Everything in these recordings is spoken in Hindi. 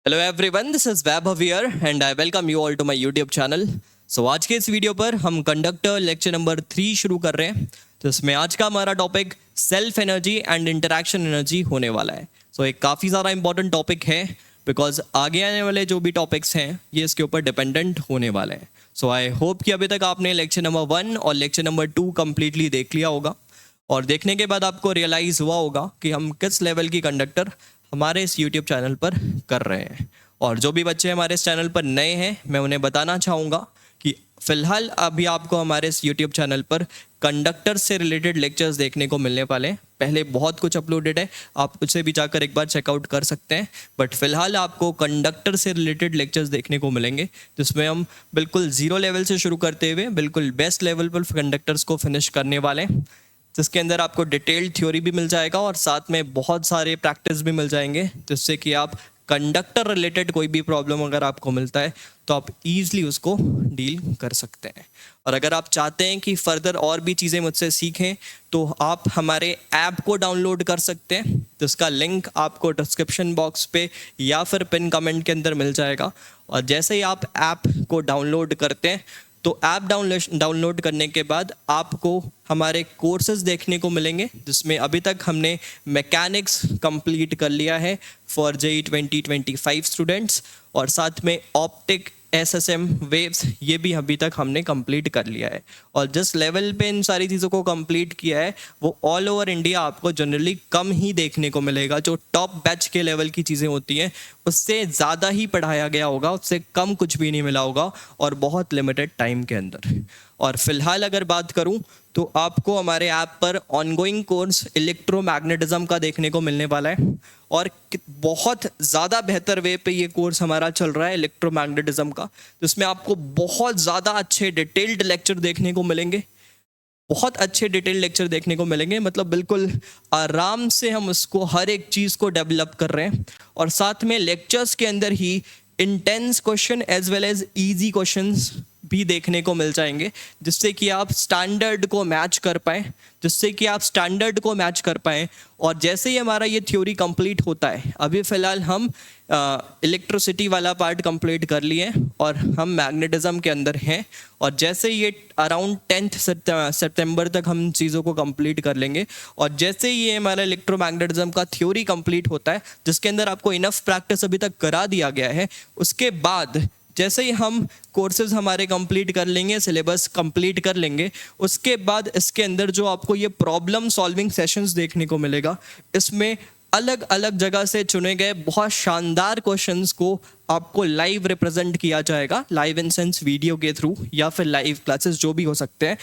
Hello everyone, this is Vaibhav here and I welcome you all to my YouTube channel. So आज के इस वीडियो पर हम कंडक्टर लेक्चर नंबर 3 शुरू कर रहे हैं। तो इसमें आज का हमारा topic self energy and interaction energy होने वाला है। सो एक काफ़ी ज़्यादा इंपॉर्टेंट टॉपिक है बिकॉज आगे आने वाले जो भी टॉपिक्स हैं ये इसके ऊपर डिपेंडेंट होने वाले हैं। सो आई होप कि अभी तक आपने लेक्चर नंबर 1 और लेक्चर नंबर 2 कम्प्लीटली देख लिया होगा और देखने के बाद आपको रियलाइज़ हुआ होगा कि हम किस लेवल की कंडक्टर हमारे इस YouTube चैनल पर कर रहे हैं। और जो भी बच्चे हमारे इस चैनल पर नए हैं मैं उन्हें बताना चाहूँगा कि फ़िलहाल अभी आपको हमारे इस YouTube चैनल पर कंडक्टर से रिलेटेड लेक्चर्स देखने को मिलने वाले हैं। पहले बहुत कुछ अपलोडेड है, आप उसे भी जाकर एक बार चेकआउट कर सकते हैं, बट फिलहाल आपको कंडक्टर से रिलेटेड लेक्चर्स देखने को मिलेंगे जिसमें हम बिल्कुल ज़ीरो लेवल से शुरू करते हुए बिल्कुल बेस्ट लेवल पर कंडक्टर्स को फिनिश करने वाले हैं, जिसके अंदर आपको डिटेल्ड थ्योरी भी मिल जाएगा और साथ में बहुत सारे प्रैक्टिस भी मिल जाएंगे जिससे कि आप कंडक्टर रिलेटेड कोई भी प्रॉब्लम अगर आपको मिलता है तो आप ईजिली उसको डील कर सकते हैं। और अगर आप चाहते हैं कि फर्दर और भी चीज़ें मुझसे सीखें तो आप हमारे ऐप को डाउनलोड कर सकते हैं, जिसका लिंक आपको डिस्क्रिप्शन बॉक्स पे या फिर पिन कमेंट के अंदर मिल जाएगा। और जैसे ही आप ऐप को डाउनलोड करते हैं तो ऐप डाउनलोड करने के बाद आपको हमारे कोर्सेज देखने को मिलेंगे जिसमें अभी तक हमने मैकेनिक्स कंप्लीट कर लिया है फॉर जेई 2025 स्टूडेंट्स और साथ में ऑप्टिक एसएसएम वेव्स ये भी अभी तक हमने कंप्लीट कर लिया है। और जिस लेवल पे इन सारी चीज़ों को कंप्लीट किया है वो ऑल ओवर इंडिया आपको जनरली कम ही देखने को मिलेगा। जो टॉप बैच के लेवल की चीज़ें होती हैं उससे ज़्यादा ही पढ़ाया गया होगा, उससे कम कुछ भी नहीं मिला होगा और बहुत लिमिटेड टाइम के अंदर। और फिलहाल अगर बात करूं तो आपको हमारे ऐप पर ऑनगोइंग कोर्स इलेक्ट्रोमैग्नेटिज्म का देखने को मिलने वाला है और बहुत ज़्यादा बेहतर वे पे ये कोर्स हमारा चल रहा है इलेक्ट्रोमैग्नेटिज्म का, जिसमें आपको बहुत ज़्यादा अच्छे डिटेल्ड लेक्चर देखने को मिलेंगे, बहुत अच्छे डिटेल लेक्चर देखने को मिलेंगे। मतलब बिल्कुल आराम से हम उसको हर एक चीज़ को डेवलप कर रहे हैं और साथ में लेक्चर्स के अंदर ही intense question as well as easy questions भी देखने को मिल जाएंगे जिससे कि आप स्टैंडर्ड को मैच कर पाएँ और जैसे ही हमारा ये थ्योरी कंप्लीट होता है, अभी फ़िलहाल हम इलेक्ट्रिसिटी वाला पार्ट कंप्लीट कर लिए और हम मैग्नेटिज्म के अंदर हैं और जैसे ये अराउंड 10th सितंबर तक हम चीज़ों को कंप्लीट कर लेंगे और जैसे ये हमारा इलेक्ट्रोमैग्नेटिज्म का थ्योरी कंप्लीट होता है जिसके अंदर आपको इनफ प्रैक्टिस अभी तक करा दिया गया है, उसके बाद जैसे ही हम कोर्सेज हमारे कंप्लीट कर लेंगे, सिलेबस कंप्लीट कर लेंगे, उसके बाद इसके अंदर जो आपको ये प्रॉब्लम सॉल्विंग सेशंस देखने को मिलेगा, इसमें अलग अलग जगह से चुने गए बहुत शानदार क्वेश्चंस को आपको लाइव रिप्रेजेंट किया जाएगा, लाइव इन सेंस वीडियो के थ्रू या फिर लाइव क्लासेस जो भी हो सकते हैं,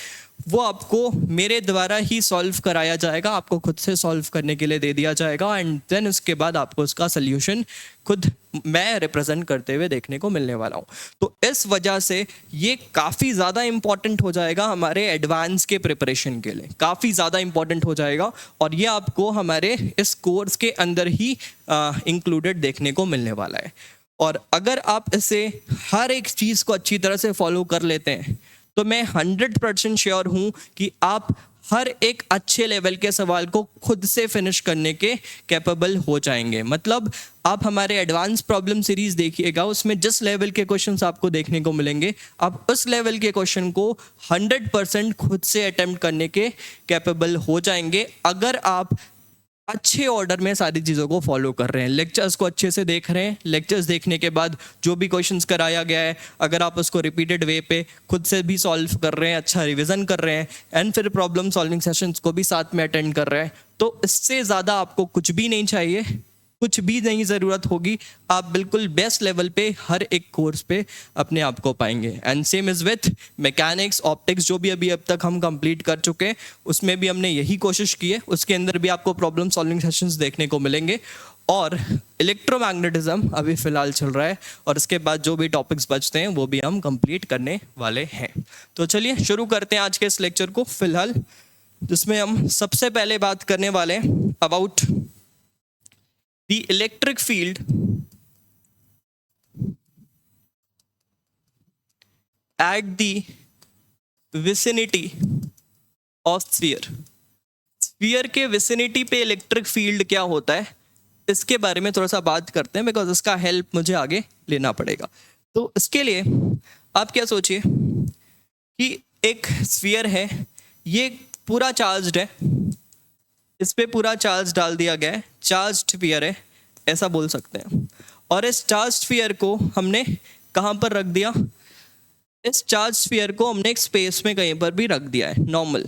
वो आपको मेरे द्वारा ही सॉल्व कराया जाएगा, आपको खुद से सॉल्व करने के लिए दे दिया जाएगा एंड देन उसके बाद आपको उसका सल्यूशन खुद मैं रिप्रेजेंट करते हुए देखने को मिलने वाला हूँ। तो इस वजह से ये काफ़ी ज़्यादा इम्पॉर्टेंट हो जाएगा हमारे एडवांस के प्रिपरेशन के लिए, काफ़ी ज़्यादा इम्पॉर्टेंट हो जाएगा और ये आपको हमारे इस कोर्स के अंदर ही इंक्लूडेड देखने को मिलने वाला है। और अगर आप इसे हर एक चीज़ को अच्छी तरह से फॉलो कर लेते हैं तो मैं 100% श्योर हूँ कि आप हर एक अच्छे लेवल के सवाल को खुद से फिनिश करने के कैपेबल हो जाएंगे। मतलब आप हमारे एडवांस प्रॉब्लम सीरीज देखिएगा, उसमें जिस लेवल के क्वेश्चंस आपको देखने को मिलेंगे आप उस लेवल के क्वेश्चन को 100% खुद से अटेम्प्ट करने के कैपेबल हो जाएंगे अगर आप अच्छे ऑर्डर में सारी चीज़ों को फॉलो कर रहे हैं, लेक्चर्स को अच्छे से देख रहे हैं, लेक्चर्स देखने के बाद जो भी क्वेश्चंस कराया गया है अगर आप उसको रिपीटेड वे पे खुद से भी सॉल्व कर रहे हैं, अच्छा रिवीजन कर रहे हैं एंड फिर प्रॉब्लम सॉल्विंग सेशंस को भी साथ में अटेंड कर रहे हैं, तो इससे ज़्यादा आपको कुछ भी नहीं चाहिए, कुछ भी नहीं ज़रूरत होगी। आप बिल्कुल बेस्ट लेवल पे हर एक कोर्स पे अपने आप को पाएंगे। And same is with mechanics, optics जो भी अभी अब तक हम कंप्लीट कर चुके हैं उसमें भी हमने यही कोशिश की है, उसके अंदर भी आपको प्रॉब्लम सॉल्विंग सेशंस देखने को मिलेंगे और इलेक्ट्रोमैग्नेटिज्म अभी फ़िलहाल चल रहा है और इसके बाद जो भी टॉपिक्स बचते हैं वो भी हम कंप्लीट करने वाले हैं। तो चलिए शुरू करते हैं आज के इस लेक्चर को फिलहाल, जिसमें हम सबसे पहले बात करने वाले हैं about the electric field at the vicinity of sphere। Sphere के विसिनिटी पे इलेक्ट्रिक फील्ड क्या होता है इसके बारे में थोड़ा सा बात करते हैं, बिकॉज इसका हेल्प मुझे आगे लेना पड़ेगा। तो इसके लिए आप क्या सोचिए कि एक स्फीयर है, ये पूरा चार्ज्ड है, इस पे पूरा चार्ज डाल दिया गया है, चार्ज्ड स्फीयर है ऐसा बोल सकते हैं। और इस चार्ज स्फीयर को हमने कहाँ पर रख दिया? इस चार्ज स्फीयर को हमने एक स्पेस में कहीं पर भी रख दिया है, नॉर्मल।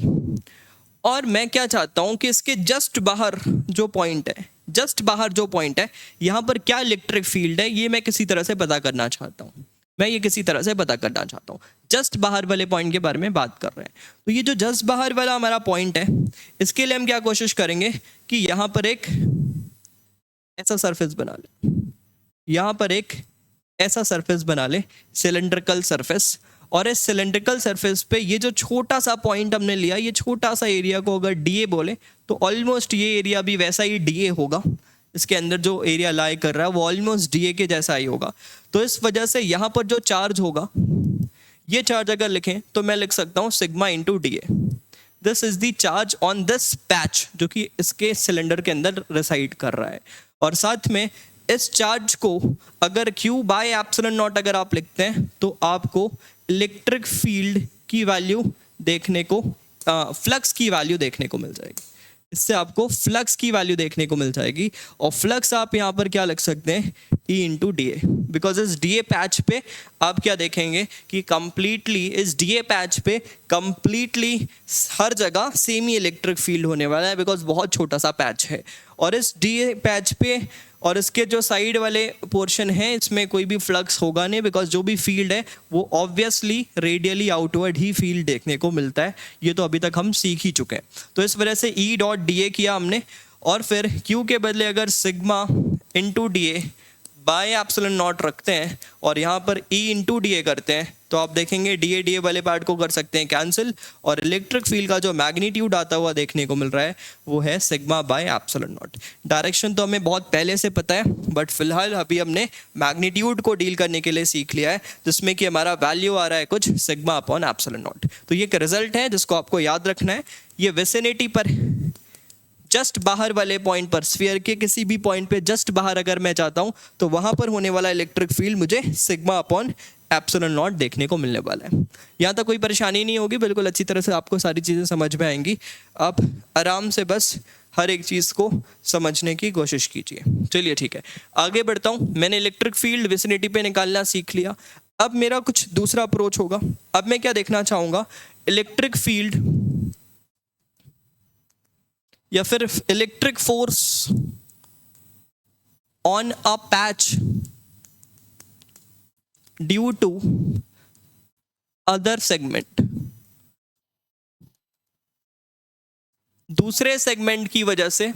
और मैं क्या चाहता हूँ कि इसके जस्ट बाहर जो पॉइंट है, जस्ट बाहर जो पॉइंट है, यहाँ पर क्या इलेक्ट्रिक फील्ड है, ये मैं किसी तरह से पता करना चाहता हूँ। मैं ये किसी तरह से पता करना चाहता हूँ। जस्ट बाहर वाले पॉइंट के बारे में बात कर रहे हैं। तो ये जो जस्ट बाहर वाला हमारा पॉइंट है, इसके लिए हम क्या कोशिश करेंगे कि यहाँ पर एक ऐसा सरफेस बना ले, यहाँ पर एक ऐसा सरफेस बना ले, सिलेंड्रिकल सरफेस। और इस सिलेंड्रिकल सरफेस पे ये जो छोटा सा पॉइंट हमने लिया, ये छोटा सा एरिया को अगर डीए बोले तो ऑलमोस्ट ये एरिया भी वैसा ही डीए होगा। इसके अंदर जो एरिया लाई कर रहा है वो ऑलमोस्ट डीए के जैसा ही होगा। तो इस वजह से यहाँ पर जो चार्ज होगा, ये चार्ज अगर लिखें तो मैं लिख सकता हूँ sigma into D A. This is the charge on this patch, जो कि इसके सिलेंडर के अंदर रिसाइड कर रहा है। और साथ में इस चार्ज को अगर Q बाय एप्सिलॉन नॉट अगर आप लिखते हैं तो आपको इलेक्ट्रिक फील्ड की वैल्यू देखने को, फ्लक्स की वैल्यू देखने को मिल जाएगी। इससे आपको फ्लक्स की वैल्यू देखने को मिल जाएगी। और फ्लक्स आप यहाँ पर क्या लिख सकते हैं? E into D A. Because इस डी ए पैच पे आप क्या देखेंगे कि कंप्लीटली इस डी ए पैच पे कंप्लीटली हर जगह सेम ही इलेक्ट्रिक फील्ड होने वाला है, बिकॉज बहुत छोटा सा पैच है। और इस डी ए पैच पे और इसके जो साइड वाले पोर्शन है, इसमें कोई भी फ्लक्स होगा नहीं, बिकॉज जो भी फील्ड है वो ऑब्वियसली रेडियली आउटवर्ड ही फील्ड देखने को मिलता है। ये तो अभी तक हम सीख ही चुके हैं। तो इस वजह से E डॉट डी ए किया हमने, और फिर Q के बदले अगर sigma into D A by epsilon not रखते हैं और यहाँ पर E इंटू डी ए करते हैं, तो आप देखेंगे डी ए वाले पार्ट को कर सकते हैं कैंसिल, और इलेक्ट्रिक फील्ड का जो मैग्नीट्यूड आता हुआ देखने को मिल रहा है वो है sigma by epsilon not. Direction तो हमें बहुत पहले से पता है, बट फिलहाल अभी हमने मैग्नीट्यूड को डील करने के लिए सीख लिया है, जिसमें कि हमारा वैल्यू आ रहा है कुछ सिग्मा अपॉन एप्सिलॉन नॉट। तो ये एक रिजल्ट है जिसको आपको याद रखना है। ये विसिनिटी पर जस्ट बाहर वाले पॉइंट पर, स्फीयर के किसी भी पॉइंट पे जस्ट बाहर अगर मैं चाहता हूं तो वहां पर होने वाला इलेक्ट्रिक फील्ड मुझे सिग्मा अपॉन एप्सिलॉन नॉट देखने को मिलने वाला है। यहाँ तक कोई परेशानी नहीं होगी, बिल्कुल अच्छी तरह से आपको सारी चीज़ें समझ में आएंगी। आप आराम से बस हर एक चीज़ को समझने की कोशिश कीजिए। चलिए ठीक है, आगे बढ़ता हूँ। मैंने इलेक्ट्रिक फील्ड विसिनिटी पे निकालना सीख लिया। अब मेरा कुछ दूसरा अप्रोच होगा। अब मैं क्या देखना चाहूँगा? इलेक्ट्रिक फील्ड या फिर electric force on a patch due to other segment. दूसरे सेगमेंट की वजह से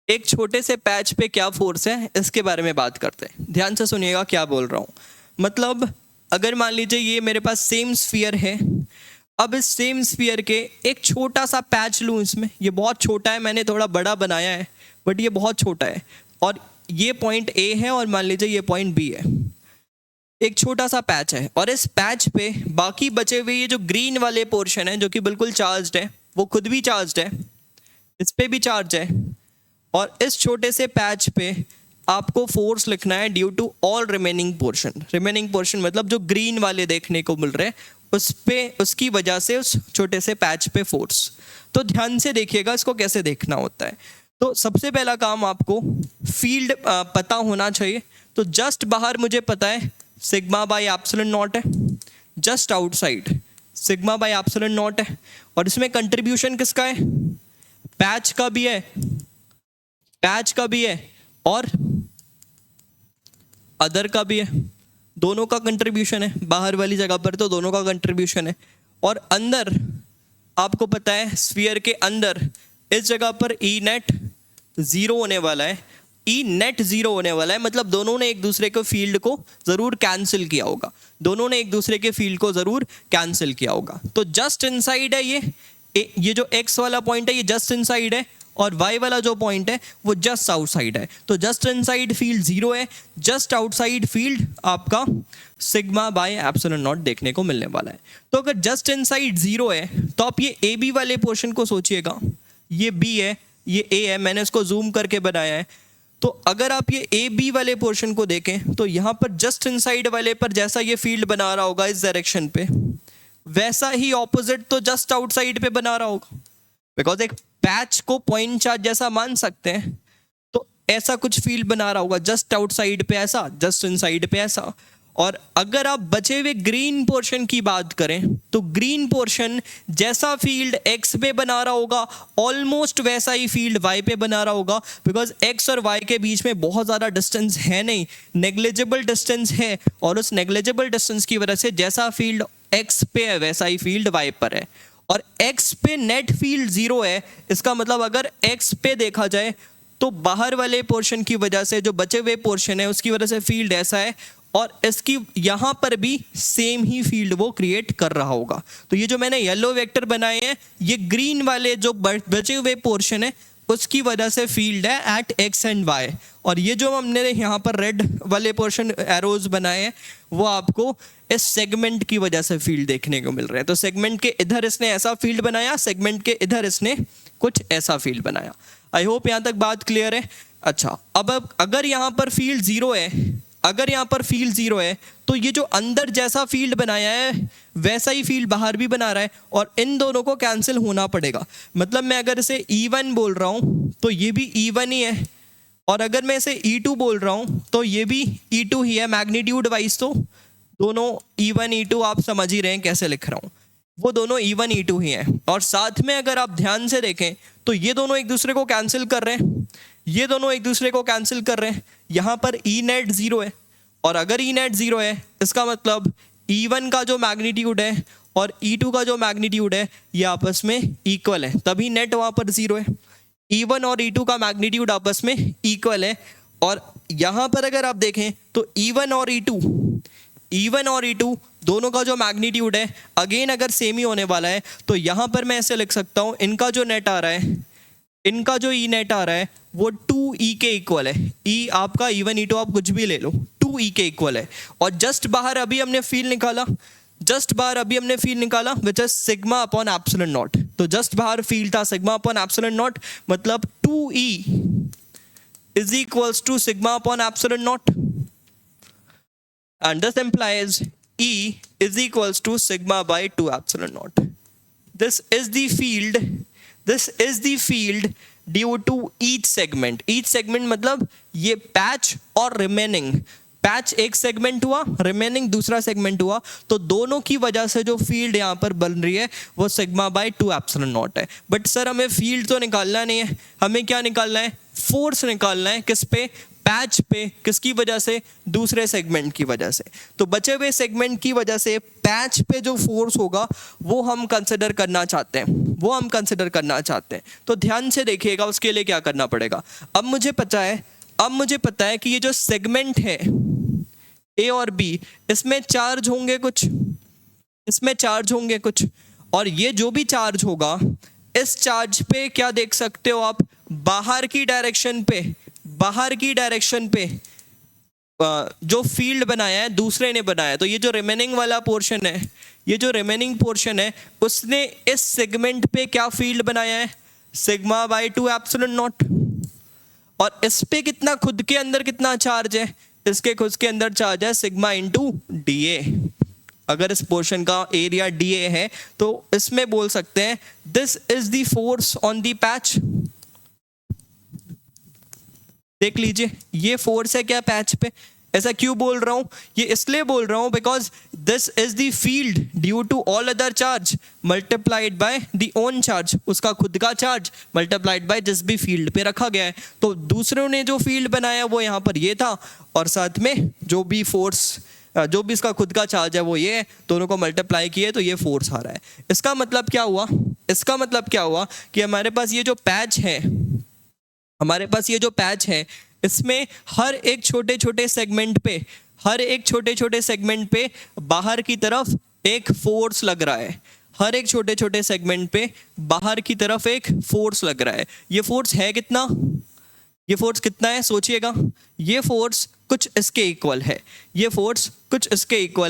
एक छोटे से पैच पे क्या फोर्स है, इसके बारे में बात करते हैं। ध्यान से सुनिएगा क्या बोल रहा हूं। मतलब अगर मान लीजिए ये मेरे पास सेम स्फीयर है, अब इस सेम स्फीयर के एक छोटा सा पैच लूँ इसमें, ये बहुत छोटा है, मैंने थोड़ा बड़ा बनाया है बट ये बहुत छोटा है, और ये पॉइंट A है और मान लीजिए ये पॉइंट B है। एक छोटा सा पैच है और इस पैच पे बाकी बचे हुए ये जो ग्रीन वाले पोर्शन है जो कि बिल्कुल चार्ज्ड है, वो खुद भी चार्ज्ड है, इस पे भी चार्ज है, और इस छोटे से पैच पे आपको फोर्स लिखना है due to all remaining portion. Remaining portion मतलब जो ग्रीन वाले देखने को मिल रहे हैं उस पे, उसकी वजह से उस छोटे से पैच पे फोर्स। तो ध्यान से देखिएगा इसको कैसे देखना होता है। तो सबसे पहला काम आपको फील्ड पता होना चाहिए। तो जस्ट बाहर मुझे पता है सिग्मा बाय एप्सिलॉन नॉट है, just outside sigma by epsilon not है, और इसमें कंट्रीब्यूशन किसका है? पैच का भी है, पैच का भी है और अदर का भी है। दोनों का कंट्रीब्यूशन है, बाहर वाली जगह पर तो दोनों का कंट्रीब्यूशन है। और अंदर आपको पता है स्फीयर के अंदर इस जगह पर E नेट 0 होने वाला है, E नेट 0 होने वाला है, मतलब दोनों ने एक दूसरे को फील्ड को जरूर कैंसिल किया होगा, दोनों ने एक दूसरे के फील्ड को जरूर कैंसिल किया होगा। तो जस्ट इनसाइड है ये जो X वाला पॉइंट है ये जस्ट इनसाइड है, और Y वाला जो पॉइंट है वो जस्ट आउटसाइड है। तो जस्ट इनसाइड फील्ड 0 है, जस्ट आउटसाइड फील्ड आपका सिग्मा बाय एप्सिलॉन नॉट देखने को मिलने वाला है। तो अगर जस्ट इनसाइड 0 है तो आप ये AB वाले पोर्शन को सोचिएगा, ये B है, ये ए है, मैंने इसको जूम करके बनाया है। तो अगर आप ये ए बी वाले पोर्शन को देखें तो यहाँ पर जस्ट इनसाइड वाले पर जैसा ये फील्ड बना रहा होगा इस डायरेक्शन पे, वैसा ही ऑपोजिट तो जस्ट आउटसाइड पे बना रहा होगा। बिकॉज एक पैच को पॉइंट चार्ज जैसा मान सकते हैं, तो ऐसा कुछ फील्ड बना रहा होगा, जस्ट आउटसाइड पे ऐसा, जस्ट इनसाइड पे ऐसा। और अगर आप बचे हुए ग्रीन पोर्शन की बात करें तो ग्रीन पोर्शन जैसा फील्ड एक्स पे बना रहा होगा ऑलमोस्ट वैसा ही फील्ड वाई पे बना रहा होगा। बिकॉज एक्स और वाई के बीच में बहुत ज़्यादा डिस्टेंस है नहीं, नेग्लिजिबल डिस्टेंस है, और उस नेग्लिजिबल डिस्टेंस की वजह से जैसा फील्ड एक्स पे है वैसा ही फील्ड वाई पर है। और एक्स पे नेट फील्ड 0 है, इसका मतलब अगर एक्स पे देखा जाए तो बाहर वाले पोर्शन की वजह से जो बचे हुए पोर्शन है उसकी वजह से फील्ड ऐसा है, और इसकी यहाँ पर भी सेम ही फील्ड वो क्रिएट कर रहा होगा। तो ये जो मैंने येलो वेक्टर बनाए हैं ये ग्रीन वाले जो बचे हुए पोर्शन है उसकी वजह से फील्ड है एट एक्स एंड वाई, और ये जो हमने यहाँ पर रेड वाले पोर्शन एरोज बनाए हैं वो आपको इस सेगमेंट की वजह से फील्ड देखने को मिल रहे हैं। तो सेगमेंट के इधर इसने ऐसा फील्ड बनाया, सेगमेंट के इधर इसने कुछ ऐसा फील्ड बनाया। आई होप यहाँ तक बात क्लियर है। अच्छा, अब अगर यहाँ पर फील्ड 0 है, अगर यहाँ पर फील्ड 0 है तो ये जो अंदर जैसा फील्ड बनाया है वैसा ही फील्ड बाहर भी बना रहा है, और इन दोनों को कैंसिल होना पड़ेगा। मतलब मैं अगर इसे E1 बोल रहा हूँ तो ये भी E1 ही है, और अगर मैं इसे E2 बोल रहा हूँ तो ये भी E2 ही है। मैग्नीट्यूड वाइज तो दोनों E1 E2 आप समझ ही रहे हैं कैसे लिख रहा हूँ, वो दोनों E1 E2 ही हैं। और साथ में अगर आप ध्यान से देखें तो ये दोनों एक दूसरे को कैंसिल कर रहे हैं, ये दोनों एक दूसरे को कैंसिल कर रहे हैं। यहाँ पर ई नेट 0 है, और अगर ई नेट 0 है इसका मतलब E1 का जो मैग्नीट्यूड है और E2 का जो मैग्नीट्यूड है ये आपस में इक्वल है, तभी नेट वहाँ पर 0 है। E1 और E2 का मैग्नीट्यूड आपस में इक्वल है। और यहाँ पर अगर आप देखें तो E1 और E2 दोनों का जो मैग्नीट्यूड है अगेन अगर सेम ही होने वाला है, तो यहाँ पर मैं ऐसे लिख सकता हूँ इनका जो नेट आ रहा है, इनका जो ई नेट आ रहा है वो 2E के इक्वल है। ई आपका E1 E2 आप कुछ भी ले लो, 2E के इक्वल है। और जस्ट बाहर अभी हमने फील्ड निकाला which is sigma upon epsilon naught. तो जस्ट बाहर फील्ड था सिग्मा अपॉन एप्सिलॉन नॉट, मतलब 2E is equals to sigma upon epsilon naught, and this implies E is equals to sigma by 2 epsilon naught. This is the field due to each segment. Each segment मतलब ये पैच और रिमेनिंग, पैच एक सेगमेंट हुआ, रिमेनिंग दूसरा सेगमेंट हुआ, तो दोनों की वजह से जो फील्ड यहाँ पर बन रही है वो सिग्मा बाय 2 एप्सिलॉन नॉट है। बट सर हमें फील्ड तो निकालना नहीं है, हमें क्या निकालना है, फोर्स निकालना है। किस पे, पैच पे। किसकी वजह से, दूसरे सेगमेंट की वजह से। तो बचे हुए सेगमेंट की वजह से पैच पे जो फोर्स होगा वो हम कंसिडर करना चाहते हैं, तो ध्यान से देखिएगा उसके लिए क्या करना पड़ेगा। अब मुझे पता है कि ये जो सेगमेंट है ए और बी, इसमें चार्ज होंगे कुछ, और ये जो भी चार्ज होगा इस चार्ज पे क्या देख सकते हो आप, बाहर की डायरेक्शन पे जो फील्ड बनाया है दूसरे ने बनाया। तो ये जो रिमेनिंग वाला पोर्शन है, उसने इस सेगमेंट पे क्या फील्ड बनाया है, सिग्मा बाय 2 एप्सिलॉन नॉट। और इस पे कितना, खुद के अंदर कितना चार्ज है, इसके खुद के अंदर चार्ज है सिग्मा इंटू DA। अगर इस पोर्शन का एरिया DA है तो इसमें बोल सकते हैं this is the force on the patch. देख लीजिए ये फोर्स है क्या पैच पे। ऐसा क्यों बोल रहा हूं, ये इसलिए बोल रहा हूं because this is the field due to all other charge multiplied by the own charge, उसका खुद का चार्ज मल्टीप्लाइड बाय जिस भी फील्ड पे रखा गया है। तो दूसरों ने जो फील्ड बनाया वो यहाँ पर ये था, और साथ में जो भी फोर्स, जो भी इसका खुद का चार्ज है वो ये है, दोनों को मल्टीप्लाई किए तो ये फोर्स आ रहा है। इसका मतलब क्या हुआ कि हमारे पास ये जो पैच है इसमें हर एक छोटे छोटे सेगमेंट पे बाहर की तरफ एक फोर्स लग रहा है। हर एक छोटे छोटे सेगमेंट पे बाहर की तरफ एक फोर्स लग रहा है। ये फोर्स कितना है सोचिएगा, ये फोर्स कुछ इसके इक्वल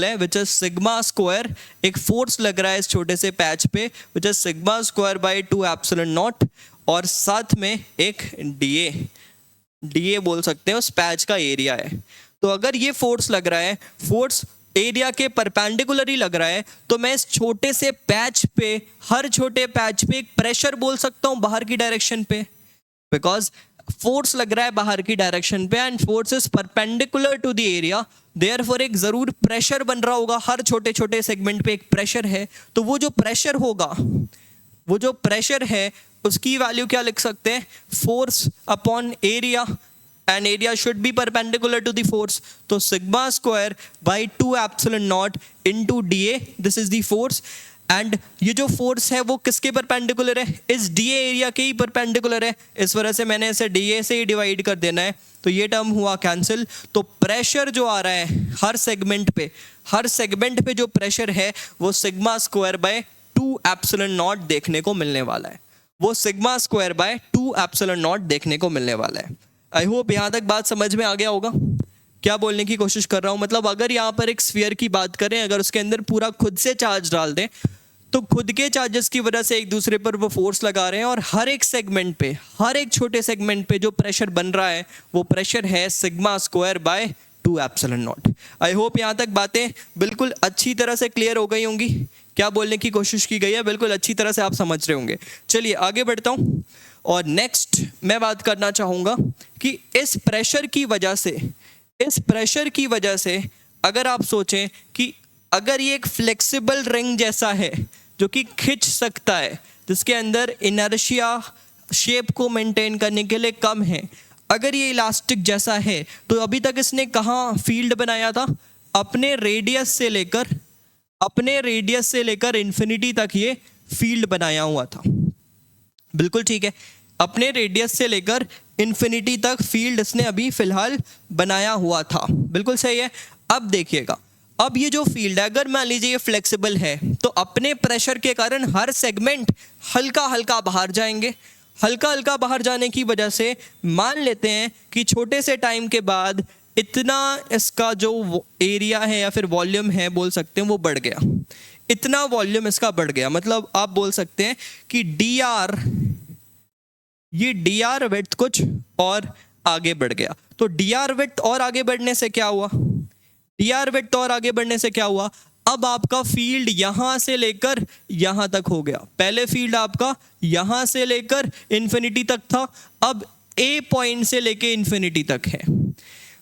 है विच इज सिग्मा स्क्वायर। एक फोर्स लग रहा है इस छोटे से पैच पे विच is sigma square by 2 epsilon not, और साथ में एक डीए बोल सकते हैं उस पैच का एरिया है। तो अगर ये फोर्स लग रहा है, फोर्स एरिया के परपेंडिकुलर ही लग रहा है, तो मैं इस छोटे से पैच पे, हर छोटे पैच पे एक प्रेशर बोल सकता हूँ बाहर की डायरेक्शन पे, बिकॉज फोर्स लग रहा है बाहर की डायरेक्शन पे and force is perpendicular to the area, therefore एक जरूर प्रेशर बन रहा होगा, हर छोटे छोटे सेगमेंट पे एक प्रेशर है। तो वो जो प्रेशर होगा, वो जो प्रेशर है उसकी वैल्यू क्या लिख सकते हैं, force upon area, and area should be perpendicular to the force, तो sigma square by 2 epsilon naught into DA, this is the force. And ये जो फोर्स है वो किसके परपेंडिकुलर है, इस डीए एरिया के ही परपेंडिकुलर है, इस वजह से मैंने इसे डीए से ही डिवाइड कर देना है, तो ये टर्म हुआ कैंसिल। तो प्रेशर जो आ रहा है हर सेगमेंट पे, हर सेगमेंट पे जो प्रेशर है वो sigma square by 2 epsilon not देखने को मिलने वाला है, वो sigma square by 2 epsilon not देखने को मिलने वाला है। आई होप यहाँ तक बात समझ में आ गया होगा। क्या बोलने की कोशिश कर रहा हूँ, मतलब अगर यहाँ पर एक स्फीयर की बात करें, अगर उसके अंदर पूरा खुद से चार्ज डाल दें, तो खुद के चार्जेस की वजह से एक दूसरे पर वो फोर्स लगा रहे हैं, और हर एक सेगमेंट पे, हर एक छोटे सेगमेंट पे जो प्रेशर बन रहा है वो प्रेशर है sigma square by 2 epsilon not. I hope यहाँ तक बातें बिल्कुल अच्छी तरह से क्लियर हो गई होंगी। क्या बोलने की कोशिश की गई है, बिल्कुल अच्छी तरह से आप समझ रहे होंगे। चलिए आगे बढ़ता हूँ, और नेक्स्ट मैं बात करना चाहूँगा कि इस प्रेशर की वजह से, इस प्रेशर की वजह से अगर आप सोचें कि अगर ये एक फ्लेक्सिबल रिंग जैसा है जो कि खिंच सकता है, जिसके अंदर इनर्शिया शेप को मेंटेन करने के लिए कम है, अगर ये इलास्टिक जैसा है, तो अभी तक इसने कहाँ फील्ड बनाया था, अपने रेडियस से लेकर, अपने रेडियस से लेकर इन्फिनिटी तक ये फील्ड बनाया हुआ था। बिल्कुल ठीक है, अपने रेडियस से लेकर इन्फिनिटी तक फील्ड इसने अभी फिलहाल बनाया हुआ था, बिल्कुल सही है। अब देखिएगा, अब ये जो फील्ड है, अगर मान लीजिए ये फ्लेक्सिबल है, तो अपने प्रेशर के कारण हर सेगमेंट हल्का हल्का बाहर जाएंगे। हल्का हल्का बाहर जाने की वजह से मान लेते हैं कि छोटे से टाइम के बाद इतना इसका जो एरिया है या फिर वॉल्यूम है बोल सकते हैं वो बढ़ गया, इतना वॉल्यूम इसका बढ़ गया। मतलब आप बोल सकते हैं कि डी आर, ये डी आर विड्थ कुछ और आगे बढ़ गया। तो डी आर विड्थ और आगे बढ़ने से क्या हुआ, डी आर विड्थ और आगे बढ़ने से क्या हुआ, अब आपका फील्ड यहां से लेकर यहां तक हो गया। पहले फील्ड आपका यहां से लेकर इन्फिनिटी तक था, अब ए पॉइंट से लेकर इन्फिनिटी तक है।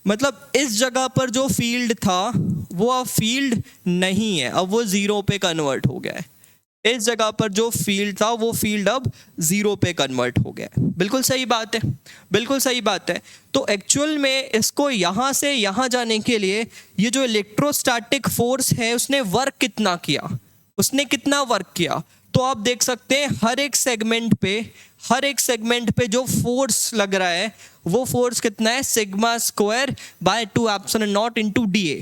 मतलब इस जगह पर जो फील्ड था वो अब फील्ड नहीं है, अब वो जीरो पे कन्वर्ट हो गया है। इस जगह पर जो फील्ड था वो फील्ड अब जीरो पे कन्वर्ट हो गया है। बिल्कुल सही बात है, बिल्कुल सही बात है। तो एक्चुअल में इसको यहाँ से यहाँ जाने के लिए ये जो इलेक्ट्रोस्टैटिक फोर्स है उसने वर्क कितना किया, उसने कितना वर्क किया, तो आप देख सकते हैं हर एक सेगमेंट पे, हर एक सेगमेंट पे जो फोर्स लग रहा है वो फोर्स कितना है, sigma square by 2 epsilon naught into DA,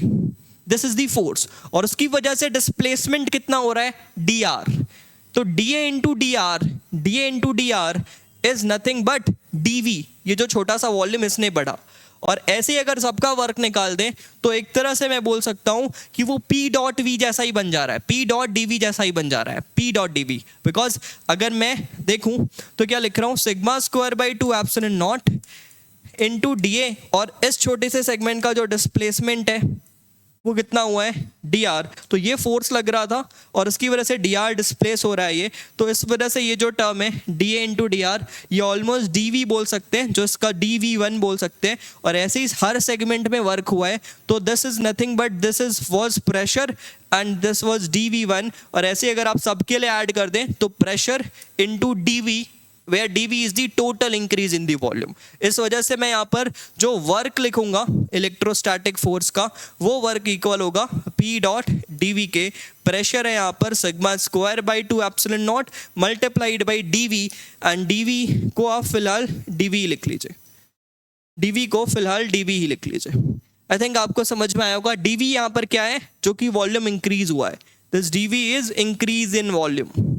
this is the force. और उसकी वजह से डिस्प्लेसमेंट कितना हो रहा है, डी आर। तो DA into D R, DA into D R is nothing but DV, ये जो छोटा सा वॉल्यूम इसने बढ़ा। और ऐसे ही अगर सबका वर्क निकाल दें तो एक तरह से मैं बोल सकता हूं कि वो पी डॉट वी जैसा ही बन जा रहा है, पी डॉट डी वी जैसा ही बन जा रहा है, P dot D V. Because अगर मैं देखूं तो क्या लिख रहा हूं, sigma square by 2 epsilon naught into DA, और इस छोटे से सेगमेंट का जो डिस्प्लेसमेंट है वो कितना हुआ है, डी आर। तो ये फोर्स लग रहा था और इसकी वजह से डी आर डिस्प्लेस हो रहा है ये, तो इस वजह से ये जो टर्म है D A into D are, ये ऑलमोस्ट डी वी बोल सकते हैं, जो इसका डी वी वन बोल सकते हैं। और ऐसे ही हर सेगमेंट में वर्क हुआ है, तो this is nothing but this is was pressure and this was D V one. और ऐसे ही अगर आप सबके लिए ऐड कर दें तो pressure into D V, where dV is the total increase in the volume। इस वजह से मैं यहाँ पर जो वर्क लिखूंगा इलेक्ट्रोस्टैटिक फोर्स का, वो वर्क इक्वल होगा P डॉट dV के। प्रेशर है यहाँ पर sigma square by 2 epsilon not multiplied by dV, and dV को आप फिलहाल dV लिख लीजिए, dV को फिलहाल dV ही लिख लीजिए। आई थिंक आपको समझ में आया होगा। dV यहाँ पर क्या है, जो कि वॉल्यूम इंक्रीज हुआ है, this dV is increase in volume,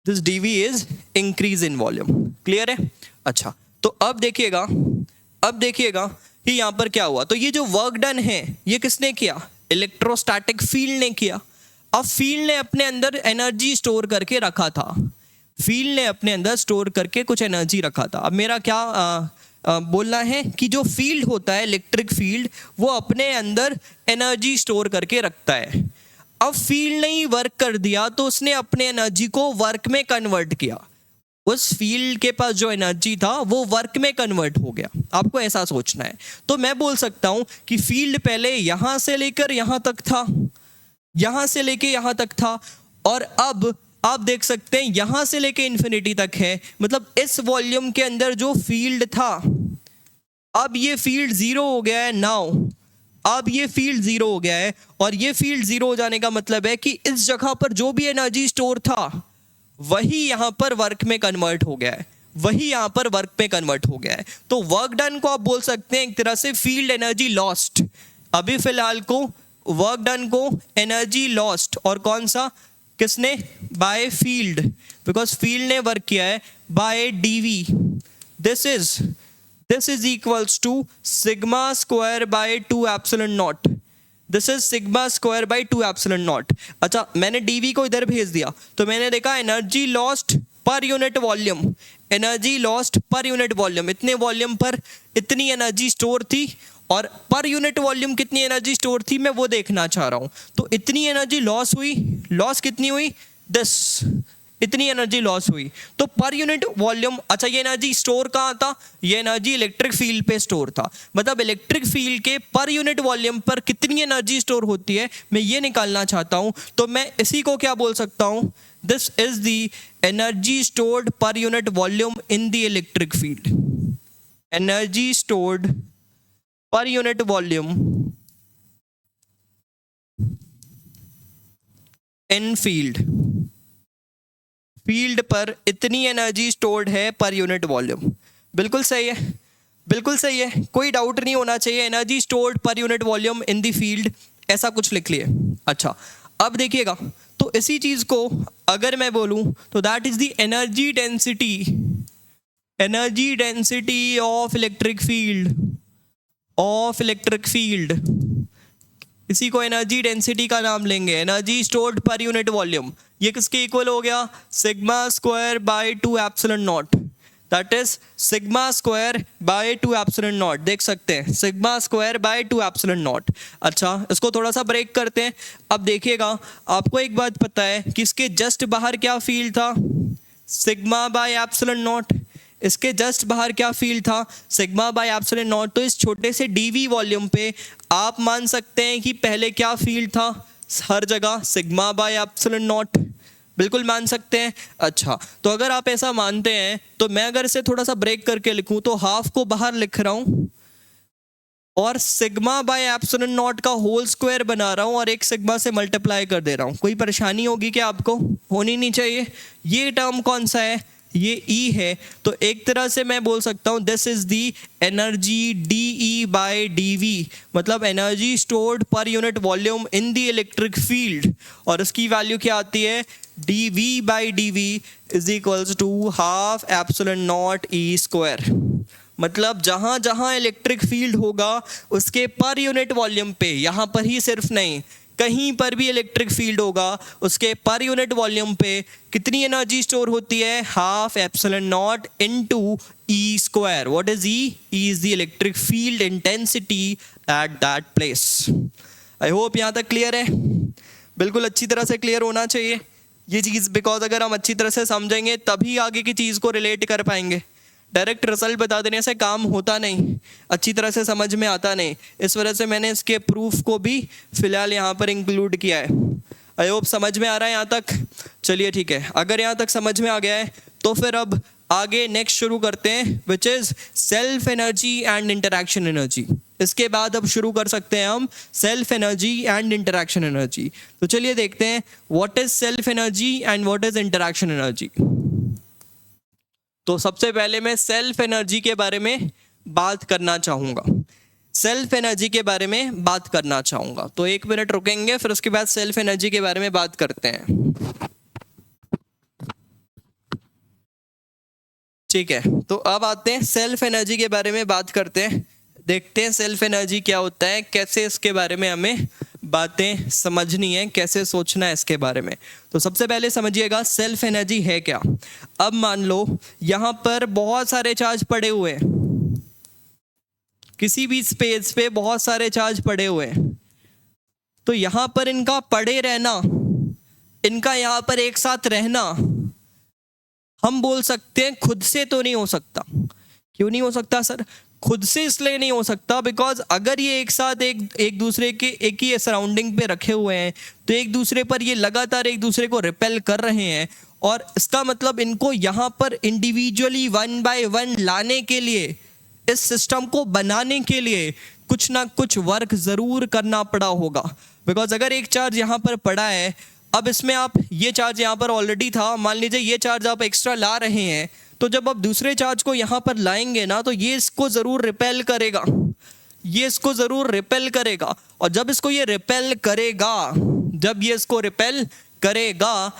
this dV is increase in volume. Clear है? अच्छा, तो अब देखिएगा, अब देखिएगा कि यहाँ पर क्या हुआ। तो ये जो वर्क डन है ये किसने किया, इलेक्ट्रोस्टैटिक फील्ड ने किया। अब फील्ड ने अपने अंदर एनर्जी स्टोर करके रखा था, फील्ड ने अपने अंदर स्टोर करके कुछ एनर्जी रखा था। अब मेरा क्या बोलना है कि जो फील्ड होता है, इलेक्ट्रिक फील्ड, वो अपने अंदर एनर्जी स्टोर करके रखता है। अब फील्ड ने ही वर्क कर दिया तो उसने अपने एनर्जी को वर्क में कन्वर्ट किया। उस फील्ड के पास जो एनर्जी था वो वर्क में कन्वर्ट हो गया। आपको ऐसा सोचना है। तो मैं बोल सकता हूं कि फील्ड पहले यहां से लेकर यहां तक था, यहां से लेके यहां तक था, और अब आप देख सकते हैं यहां से लेके इन्फिनिटी तक है। मतलब इस वॉल्यूम के अंदर जो फील्ड था, अब ये फील्ड जीरो हो गया है नाउ। अब ये फील्ड जीरो हो गया है, और ये फील्ड जीरो हो जाने का मतलब है कि इस जगह पर जो भी एनर्जी स्टोर था वही यहां पर वर्क में कन्वर्ट हो गया है, वही यहां पर वर्क में कन्वर्ट हो गया है। तो वर्क डन को आप बोल सकते हैं एक तरह से फील्ड एनर्जी लॉस्ट। अभी फिलहाल को वर्क डन को एनर्जी लॉस्ट, और कौन सा, किसने, बाय फील्ड, बिकॉज फील्ड ने वर्क किया है, by DV. This is equals to sigma square by 2 epsilon naught. This is sigma square by 2 epsilon naught. अच्छा, मैंने डीवी को इधर भेज दिया तो मैंने देखा एनर्जी लॉस्ट पर यूनिट वॉल्यूम, एनर्जी लॉस्ट पर यूनिट वॉल्यूम, इतने वॉल्यूम पर इतनी एनर्जी स्टोर थी, और पर यूनिट वॉल्यूम कितनी एनर्जी स्टोर थी मैं वो देखना चाह रहा हूं। तो इतनी एनर्जी लॉस हुई, लॉस कितनी हुई, 10, इतनी एनर्जी लॉस हुई। तो पर यूनिट वॉल्यूम, अच्छा ये एनर्जी स्टोर कहाँ था, ये एनर्जी इलेक्ट्रिक फील्ड पे स्टोर था। मतलब इलेक्ट्रिक फील्ड के पर यूनिट वॉल्यूम पर कितनी एनर्जी स्टोर होती है मैं ये निकालना चाहता हूं। तो मैं इसी को क्या बोल सकता हूं, this is the energy stored per unit volume in the electric field. Energy stored per unit volume in field, field पर इतनी एनर्जी स्टोर्ड है पर यूनिट वॉल्यूम। बिल्कुल सही है, बिल्कुल सही है, कोई डाउट नहीं होना चाहिए। Energy stored per unit volume in the field, ऐसा कुछ लिख लिए। अच्छा, अब देखिएगा, तो इसी चीज को अगर मैं बोलूं तो that is the energy density, energy density of electric field, of electric field. इसी को एनर्जी डेंसिटी का नाम लेंगे, energy stored per unit volume. ये किसके इक्वल हो गया, sigma square by 2 epsilon not, that is sigma square by 2 epsilon not. देख सकते हैं sigma square by 2 epsilon naught. अच्छा, इसको थोड़ा सा ब्रेक करते हैं। अब देखिएगा, आपको एक बात पता है कि इसके जस्ट बाहर क्या फील्ड था, सिग्मा बाय एप्सिलॉन नॉट। इसके जस्ट बाहर क्या फील्ड था, सिग्मा बाय एप्सिलॉन नॉट। तो इस छोटे से डीवी वॉल्यूम पे आप मान सकते हैं कि पहले क्या फील्ड था, हर जगह सिग्मा बाय एप्सिलॉन नॉट, बिल्कुल मान सकते हैं। अच्छा, तो अगर आप ऐसा मानते हैं तो मैं अगर इसे थोड़ा सा ब्रेक करके लिखूं तो हाफ को बाहर लिख रहा हूं और सिग्मा बाय एप्सिलॉन नॉट का होल स्क्वायर बना रहा हूं और एक सिग्मा से मल्टीप्लाई कर दे रहा हूं। कोई परेशानी होगी क्या आपको, होनी नहीं चाहिए। ये टर्म कौन सा है, ये E है। तो एक तरह से मैं बोल सकता हूं this is the energy DE by DV, मतलब energy stored per unit volume in the electric field, और उसकी वैल्यू क्या आती है, DV by DV is equals to half epsilon naught E square. मतलब जहां जहां इलेक्ट्रिक फील्ड होगा उसके पर यूनिट वॉल्यूम पे, यहां पर ही सिर्फ नहीं, कहीं पर भी इलेक्ट्रिक फील्ड होगा उसके पर यूनिट वॉल्यूम पे कितनी एनर्जी स्टोर होती है, half epsilon naught into E square. What is E? E is the electric field intensity at that place. I hope यहां तक क्लियर है, बिल्कुल अच्छी तरह से क्लियर होना चाहिए ये चीज़, बिकॉज अगर हम अच्छी तरह से समझेंगे तभी आगे की चीज़ को रिलेट कर पाएंगे। डायरेक्ट रिजल्ट बता देने से काम होता नहीं, अच्छी तरह से समझ में आता नहीं। इस वजह से मैंने इसके प्रूफ को भी फिलहाल यहाँ पर इंक्लूड किया है। आई होप समझ में आ रहा है यहाँ तक। चलिए ठीक है, अगर यहाँ तक समझ में आ गया है तो फिर अब आगे नेक्स्ट शुरू करते हैं, which is self energy and interaction energy. इसके बाद अब शुरू कर सकते हैं हम self energy and interaction energy. तो चलिए देखते हैं what is self energy and what is interaction energy. तो सबसे पहले मैं सेल्फ एनर्जी के बारे में बात करना चाहूँगा, सेल्फ एनर्जी के बारे में बात करना चाहूँगा। तो 1 मिनट रुकेंगे, फिर उसके बाद सेल्फ एनर्जी के बारे में बात करते हैं। ठीक है, तो अब आते हैं सेल्फ एनर्जी के बारे में बात करते हैं, देखते हैं सेल्फ एनर्जी क्या होता है, कैसे इसके बारे में हमें बातें समझनी है, कैसे सोचना है इसके बारे में। तो सबसे पहले समझिएगा सेल्फ एनर्जी है क्या। अब मान लो यहाँ पर बहुत सारे चार्ज पड़े हुए हैं, किसी भी स्पेस पे बहुत सारे चार्ज पड़े हुए हैं, तो यहाँ पर इनका पड़े रहना, इनका यहाँ पर एक साथ रहना, हम बोल सकते हैं खुद से तो नहीं हो सकता। क्यों नहीं हो सकता सर? खुद से इसलिए नहीं हो सकता बिकॉज अगर ये एक साथ एक दूसरे के एक ही सराउंडिंग पे रखे हुए हैं तो एक दूसरे पर ये लगातार एक दूसरे को रिपेल कर रहे हैं, और इसका मतलब इनको यहाँ पर इंडिविजुअली वन बाय वन लाने के लिए, इस सिस्टम को बनाने के लिए कुछ ना कुछ वर्क ज़रूर करना पड़ा होगा। बिकॉज अगर एक चार्ज यहाँ पर पड़ा है, अब इसमें आप ये चार्ज यहाँ पर ऑलरेडी था, मान लीजिए ये चार्ज आप एक्स्ट्रा ला रहे हैं, तो जब आप दूसरे चार्ज को यहाँ पर लाएंगे ना तो ये इसको ज़रूर रिपेल करेगा, ये इसको ज़रूर रिपेल करेगा, और जब इसको ये रिपेल करेगा, जब ये इसको रिपेल करेगा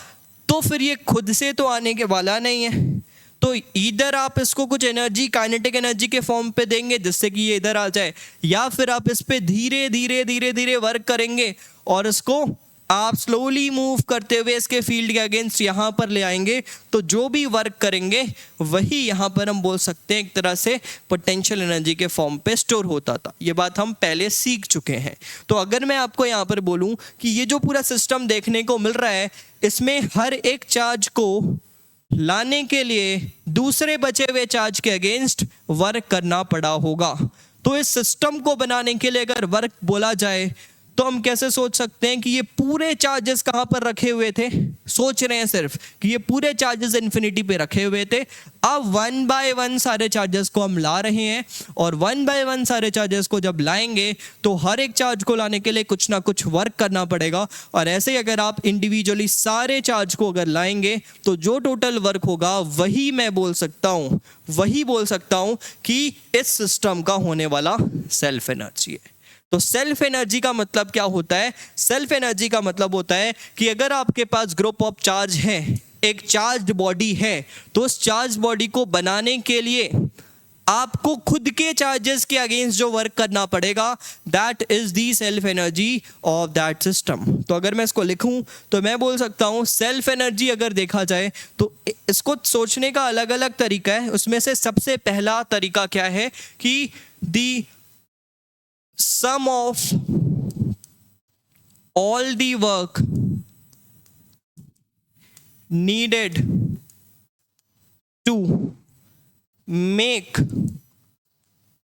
तो फिर ये खुद से तो आने के वाला नहीं है। तो इधर आप इसको कुछ एनर्जी, काइनेटिक एनर्जी के फॉर्म पे देंगे जिससे कि ये इधर आ जाए, या फिर आप इस पे धीरे धीरे धीरे धीरे वर्क करेंगे और इसको आप स्लोली मूव करते हुए इसके फील्ड के अगेंस्ट यहाँ पर ले आएंगे। तो जो भी वर्क करेंगे वही यहाँ पर हम बोल सकते हैं एक तरह से पोटेंशियल एनर्जी के फॉर्म पे स्टोर होता था। ये बात हम पहले सीख चुके हैं। तो अगर मैं आपको यहाँ पर बोलूँ कि ये जो पूरा सिस्टम देखने को मिल रहा है, इसमें हर एक चार्ज को लाने के लिए दूसरे बचे हुए चार्ज के अगेंस्ट वर्क करना पड़ा होगा। तो इस सिस्टम को बनाने के लिए अगर वर्क बोला जाए तो हम कैसे सोच सकते हैं कि ये पूरे चार्जेस कहाँ पर रखे हुए थे? सोच रहे हैं सिर्फ कि ये पूरे चार्जेस इन्फिनिटी पे रखे हुए थे। अब वन बाय वन सारे चार्जेस को हम ला रहे हैं, और वन बाय वन सारे चार्जेस को जब लाएंगे तो हर एक चार्ज को लाने के लिए कुछ ना कुछ वर्क करना पड़ेगा। और ऐसे ही अगर आप इंडिविजुअली सारे चार्ज को अगर लाएंगे तो जो टोटल वर्क होगा वही मैं बोल सकता हूँ, वही बोल सकता हूँ कि इस सिस्टम का होने वाला सेल्फ एनर्जी है। तो सेल्फ एनर्जी का मतलब क्या होता है? सेल्फ एनर्जी का मतलब होता है कि अगर आपके पास ग्रुप ऑफ चार्ज है, एक चार्ज बॉडी है, तो उस चार्ज बॉडी को बनाने के लिए आपको खुद के चार्जेस के अगेंस्ट जो वर्क करना पड़ेगा, that is the self energy of that system. तो अगर मैं इसको लिखूं तो मैं बोल सकता हूं सेल्फ एनर्जी अगर देखा जाए तो इसको सोचने का अलग अलग तरीका है। उसमें से सबसे पहला तरीका क्या है कि दी sum of all the work needed to make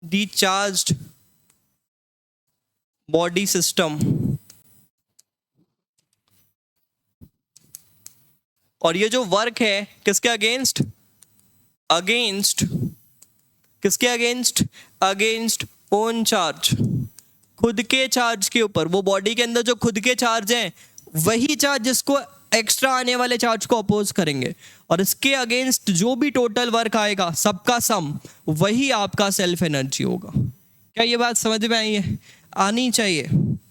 the charged body system, और ये जो वर्क है किसके अगेंस्ट? किसके अगेंस्ट? अगेंस्ट ओन चार्ज, खुद के चार्ज के ऊपर। वो बॉडी के अंदर जो खुद के चार्ज हैं वही चार्ज जिसको एक्स्ट्रा आने वाले चार्ज को अपोज करेंगे, और इसके अगेंस्ट जो भी टोटल वर्क आएगा सबका सम, वही आपका सेल्फ एनर्जी होगा। क्या ये बात समझ में आई है? आनी चाहिए।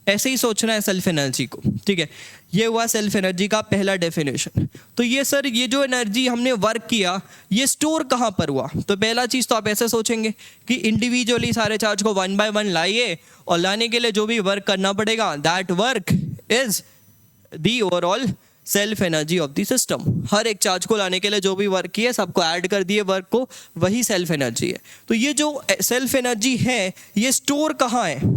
ऐसे ही सोचना है सेल्फ एनर्जी को, ठीक है। ये हुआ सेल्फ एनर्जी का पहला डेफिनेशन। तो ये सर, ये जो एनर्जी हमने वर्क किया ये स्टोर कहाँ पर हुआ? तो पहला चीज़ तो आप ऐसे सोचेंगे कि इंडिविजुअली सारे चार्ज को वन बाय वन लाइए, और लाने के लिए जो भी वर्क करना पड़ेगा, that work is the overall self energy of the system. हर एक चार्ज को लाने के लिए जो भी वर्क किए सबको ऐड कर दिए वर्क को, वही सेल्फ एनर्जी है। तो ये जो सेल्फ एनर्जी है ये स्टोर कहाँ है?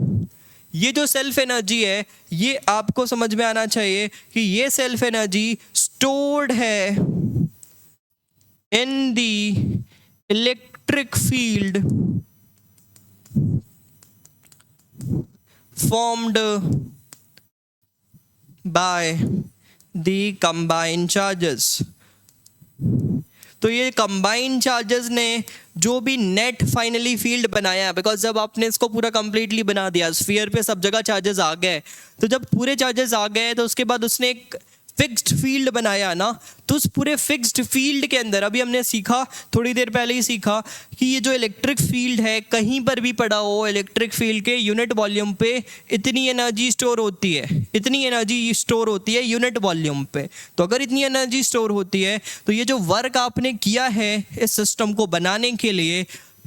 ये जो सेल्फ एनर्जी है ये आपको समझ में आना चाहिए कि ये सेल्फ एनर्जी स्टोर्ड है इन the electric field formed by the combined charges. तो ये कंबाइंड चार्जेस ने जो भी नेट फाइनली फील्ड बनाया, बिकॉज जब आपने इसको पूरा कंप्लीटली बना दिया, स्फीयर पे सब जगह चार्जेस आ गए, तो जब पूरे चार्जेस आ गए तो उसके बाद उसने एक फिक्स्ड फील्ड बनाया ना, तो उस पूरे फिक्स्ड फील्ड के अंदर अभी हमने सीखा, थोड़ी देर पहले ही सीखा कि ये जो इलेक्ट्रिक फील्ड है कहीं पर भी पड़ा हो, इलेक्ट्रिक फील्ड के यूनिट वॉल्यूम पे इतनी एनर्जी स्टोर होती है, इतनी एनर्जी स्टोर होती है यूनिट वॉल्यूम पे। तो अगर इतनी एनर्जी स्टोर होती है तो ये जो वर्क आपने किया है इस सिस्टम को बनाने के लिए,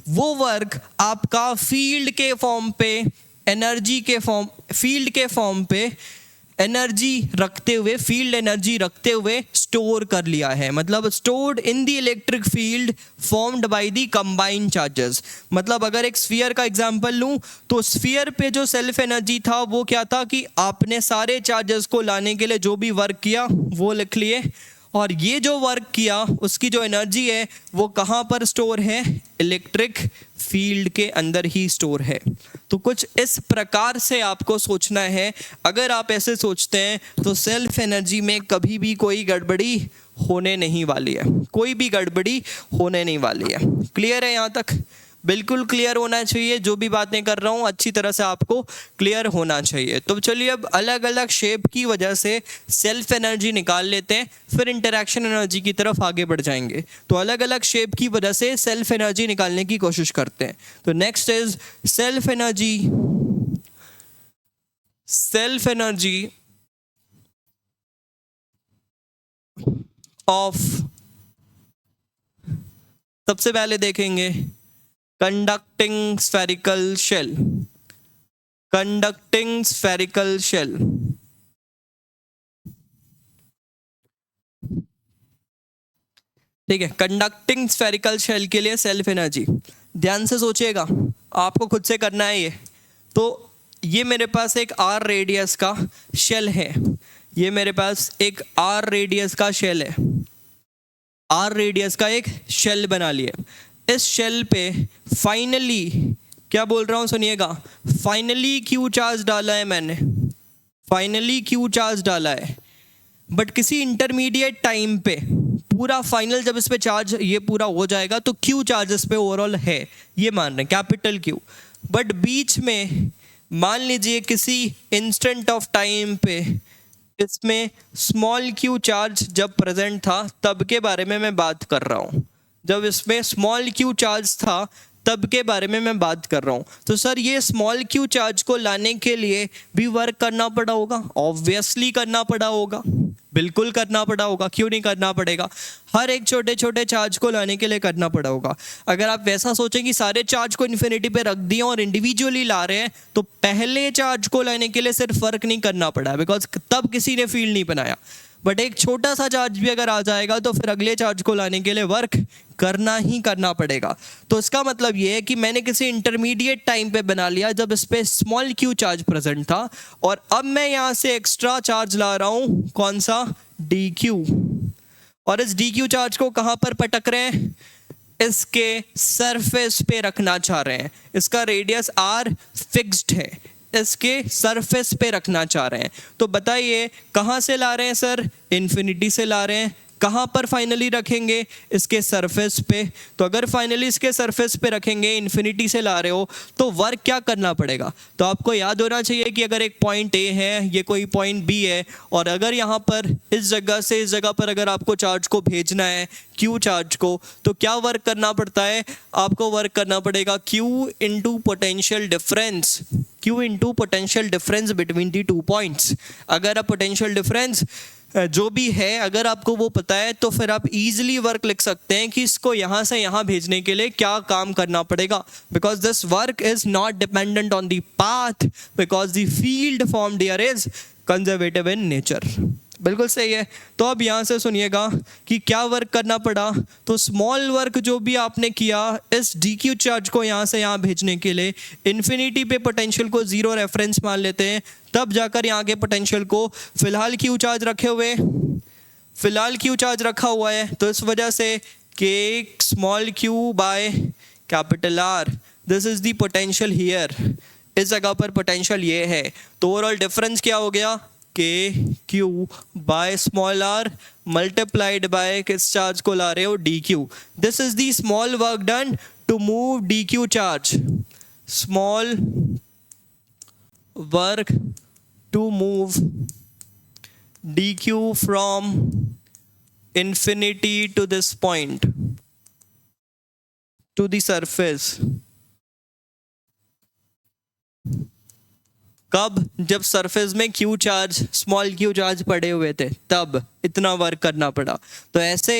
वो वर्क आपका फील्ड के फॉर्म पे एनर्जी के फॉर्म, फील्ड के फॉर्म पे एनर्जी रखते हुए, फील्ड एनर्जी रखते हुए स्टोर कर लिया है। मतलब stored in the electric field formed by the combined charges. मतलब अगर एक स्फीयर का एग्जांपल लूं तो स्फीयर पे जो सेल्फ एनर्जी था वो क्या था कि आपने सारे चार्जेस को लाने के लिए जो भी वर्क किया वो लिख लिए, और ये जो वर्क किया उसकी जो एनर्जी है वो कहाँ पर स्टोर है, इलेक्ट्रिक फील्ड के अंदर ही स्टोर है। तो कुछ इस प्रकार से आपको सोचना है। अगर आप ऐसे सोचते हैं तो सेल्फ एनर्जी में कभी भी कोई गड़बड़ी होने नहीं वाली है, कोई भी गड़बड़ी होने नहीं वाली है। क्लियर है यहाँ तक? बिल्कुल क्लियर होना चाहिए, जो भी बातें कर रहा हूँ अच्छी तरह से आपको क्लियर होना चाहिए। तो चलिए अब अलग अलग शेप की वजह से सेल्फ एनर्जी निकाल लेते हैं, फिर इंटरैक्शन एनर्जी की तरफ आगे बढ़ जाएंगे। तो अलग अलग शेप की वजह से सेल्फ एनर्जी निकालने की कोशिश करते हैं। तो next is self energy. Self energy of, सबसे पहले देखेंगे conducting spherical shell. Conducting spherical shell, ठीक है। कंडक्टिंग स्फेरिकल शेल के लिए सेल्फ एनर्जी ध्यान से सोचिएगा, आपको खुद से करना है ये। तो ये मेरे पास एक आर रेडियस का शेल है, ये मेरे पास एक आर रेडियस का शेल है, आर रेडियस का एक शेल बना लिया। इस शेल पे फाइनली क्या बोल रहा हूँ सुनिएगा, फाइनली क्यू चार्ज डाला है मैंने, फाइनली क्यू चार्ज डाला है। बट किसी इंटरमीडिएट टाइम पे पूरा फाइनल जब इस पे चार्ज ये पूरा हो जाएगा तो क्यू चार्ज इस पे ओवरऑल है, ये मान रहे हैं कैपिटल क्यू। बट बीच में मान लीजिए किसी इंस्टेंट ऑफ टाइम पे इसमें स्मॉल क्यू चार्ज जब प्रेजेंट था तब के बारे में मैं बात कर रहा हूँ। जब इसमें स्मॉल क्यू चार्ज था तब के बारे में मैं बात कर रहा हूँ। तो सर ये स्मॉल क्यू चार्ज को लाने के लिए भी वर्क करना पड़ा होगा, ऑब्वियसली करना पड़ा होगा, बिल्कुल करना पड़ा होगा, क्यों नहीं करना पड़ेगा। हर एक छोटे छोटे चार्ज को लाने के लिए करना पड़ा होगा। अगर आप वैसा सोचें कि सारे चार्ज को इन्फिनिटी पे रख दिए और इंडिविजुअली ला रहे हैं तो पहले चार्ज को लाने के लिए सिर्फ वर्क नहीं करना पड़ा, बिकॉज तब किसी ने फील्ड नहीं बनाया। बट एक छोटा सा चार्ज भी अगर आ जाएगा तो फिर अगले चार्ज को लाने के लिए वर्क करना ही करना पड़ेगा। तो इसका मतलब ये है कि मैंने किसी इंटरमीडिएट टाइम पे बना लिया जब इस पे स्मॉल क्यू चार्ज प्रेजेंट था, और अब मैं यहाँ से एक्स्ट्रा चार्ज ला रहा हूँ, कौन सा, डी क्यू। और इस डी क्यू चार्ज को कहाँ पर पटक रहे हैं, इसके सरफेस पे रखना चाह रहे हैं। इसका रेडियस आर फिक्स्ड है, इसके सरफेस पे रखना चाह रहे हैं। तो बताइए कहाँ से ला रहे हैं सर, इन्फिनिटी से ला रहे हैं। कहाँ पर फाइनली रखेंगे, इसके सरफेस पे। तो अगर फाइनली इसके सरफेस पे रखेंगे, इन्फिनिटी से ला रहे हो, तो वर्क क्या करना पड़ेगा। तो आपको याद होना चाहिए कि अगर एक पॉइंट ए है, ये कोई पॉइंट बी है, और अगर यहाँ पर इस जगह से इस जगह पर अगर आपको चार्ज को भेजना है, क्यू चार्ज को, तो क्या वर्क करना पड़ता है, आपको वर्क करना पड़ेगा Q into potential difference, Q into potential difference between the 2 points. अगर आप पोटेंशियल डिफरेंस जो भी है अगर आपको वो पता है तो फिर आप इजीली वर्क लिख सकते हैं कि इसको यहाँ से यहाँ भेजने के लिए क्या काम करना पड़ेगा, because this work is not dependent on the path, because the field formed here is conservative in nature. बिल्कुल सही है। तो अब यहाँ से सुनिएगा कि क्या वर्क करना पड़ा। तो स्मॉल वर्क जो भी आपने किया इस डी क्यू चार्ज को यहाँ से यहाँ भेजने के लिए, इन्फिनिटी पे पोटेंशियल को 0 रेफरेंस मान लेते हैं, तब जाकर यहाँ के पोटेंशियल को, फिलहाल क्यू चार्ज रखे हुए, फिलहाल क्यू चार्ज रखा हुआ है, तो इस वजह से K small Q by capital R, this is the potential here, इस जगह पर पोटेंशियल ये है। तो ओवरऑल डिफरेंस क्या हो गया, K Q by small R multiplied by किस चार्ज को ला रहे हो, D Q. This is the small work done to move D Q charge, small work to move D Q from infinity to this point to the surface। कब, जब सरफेस में Q charge, small Q charge पड़े हुए थे, तब इतना वर्क करना पड़ा। तो ऐसे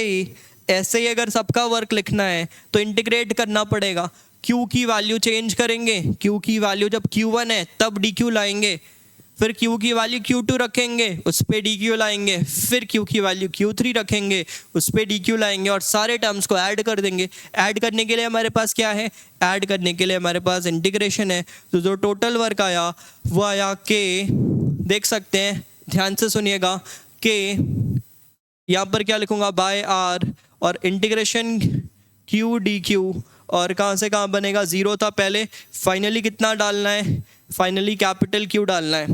ही अगर सबका वर्क लिखना है तो इंटीग्रेट करना पड़ेगा। Q की वैल्यू चेंज करेंगे, Q की वैल्यू जब Q1 है तब dq लाएंगे, फिर Q की वैल्यू Q2 रखेंगे, उस पर dq लाएंगे, फिर Q की वैल्यू Q3 रखेंगे, उस पर dq लाएंगे और सारे टर्म्स को ऐड कर देंगे। ऐड करने के लिए हमारे पास क्या है, ऐड करने के लिए हमारे पास इंटीग्रेशन है। तो जो टोटल वर्क आया वो आया k, देख सकते हैं, ध्यान से सुनिएगा, k यहाँ पर क्या लिखूंगा बाय r और इंटीग्रेशन q dq और कहाँ से कहाँ बनेगा, जीरो था पहले, फाइनली कितना डालना है, फाइनली कैपिटल Q डालना है,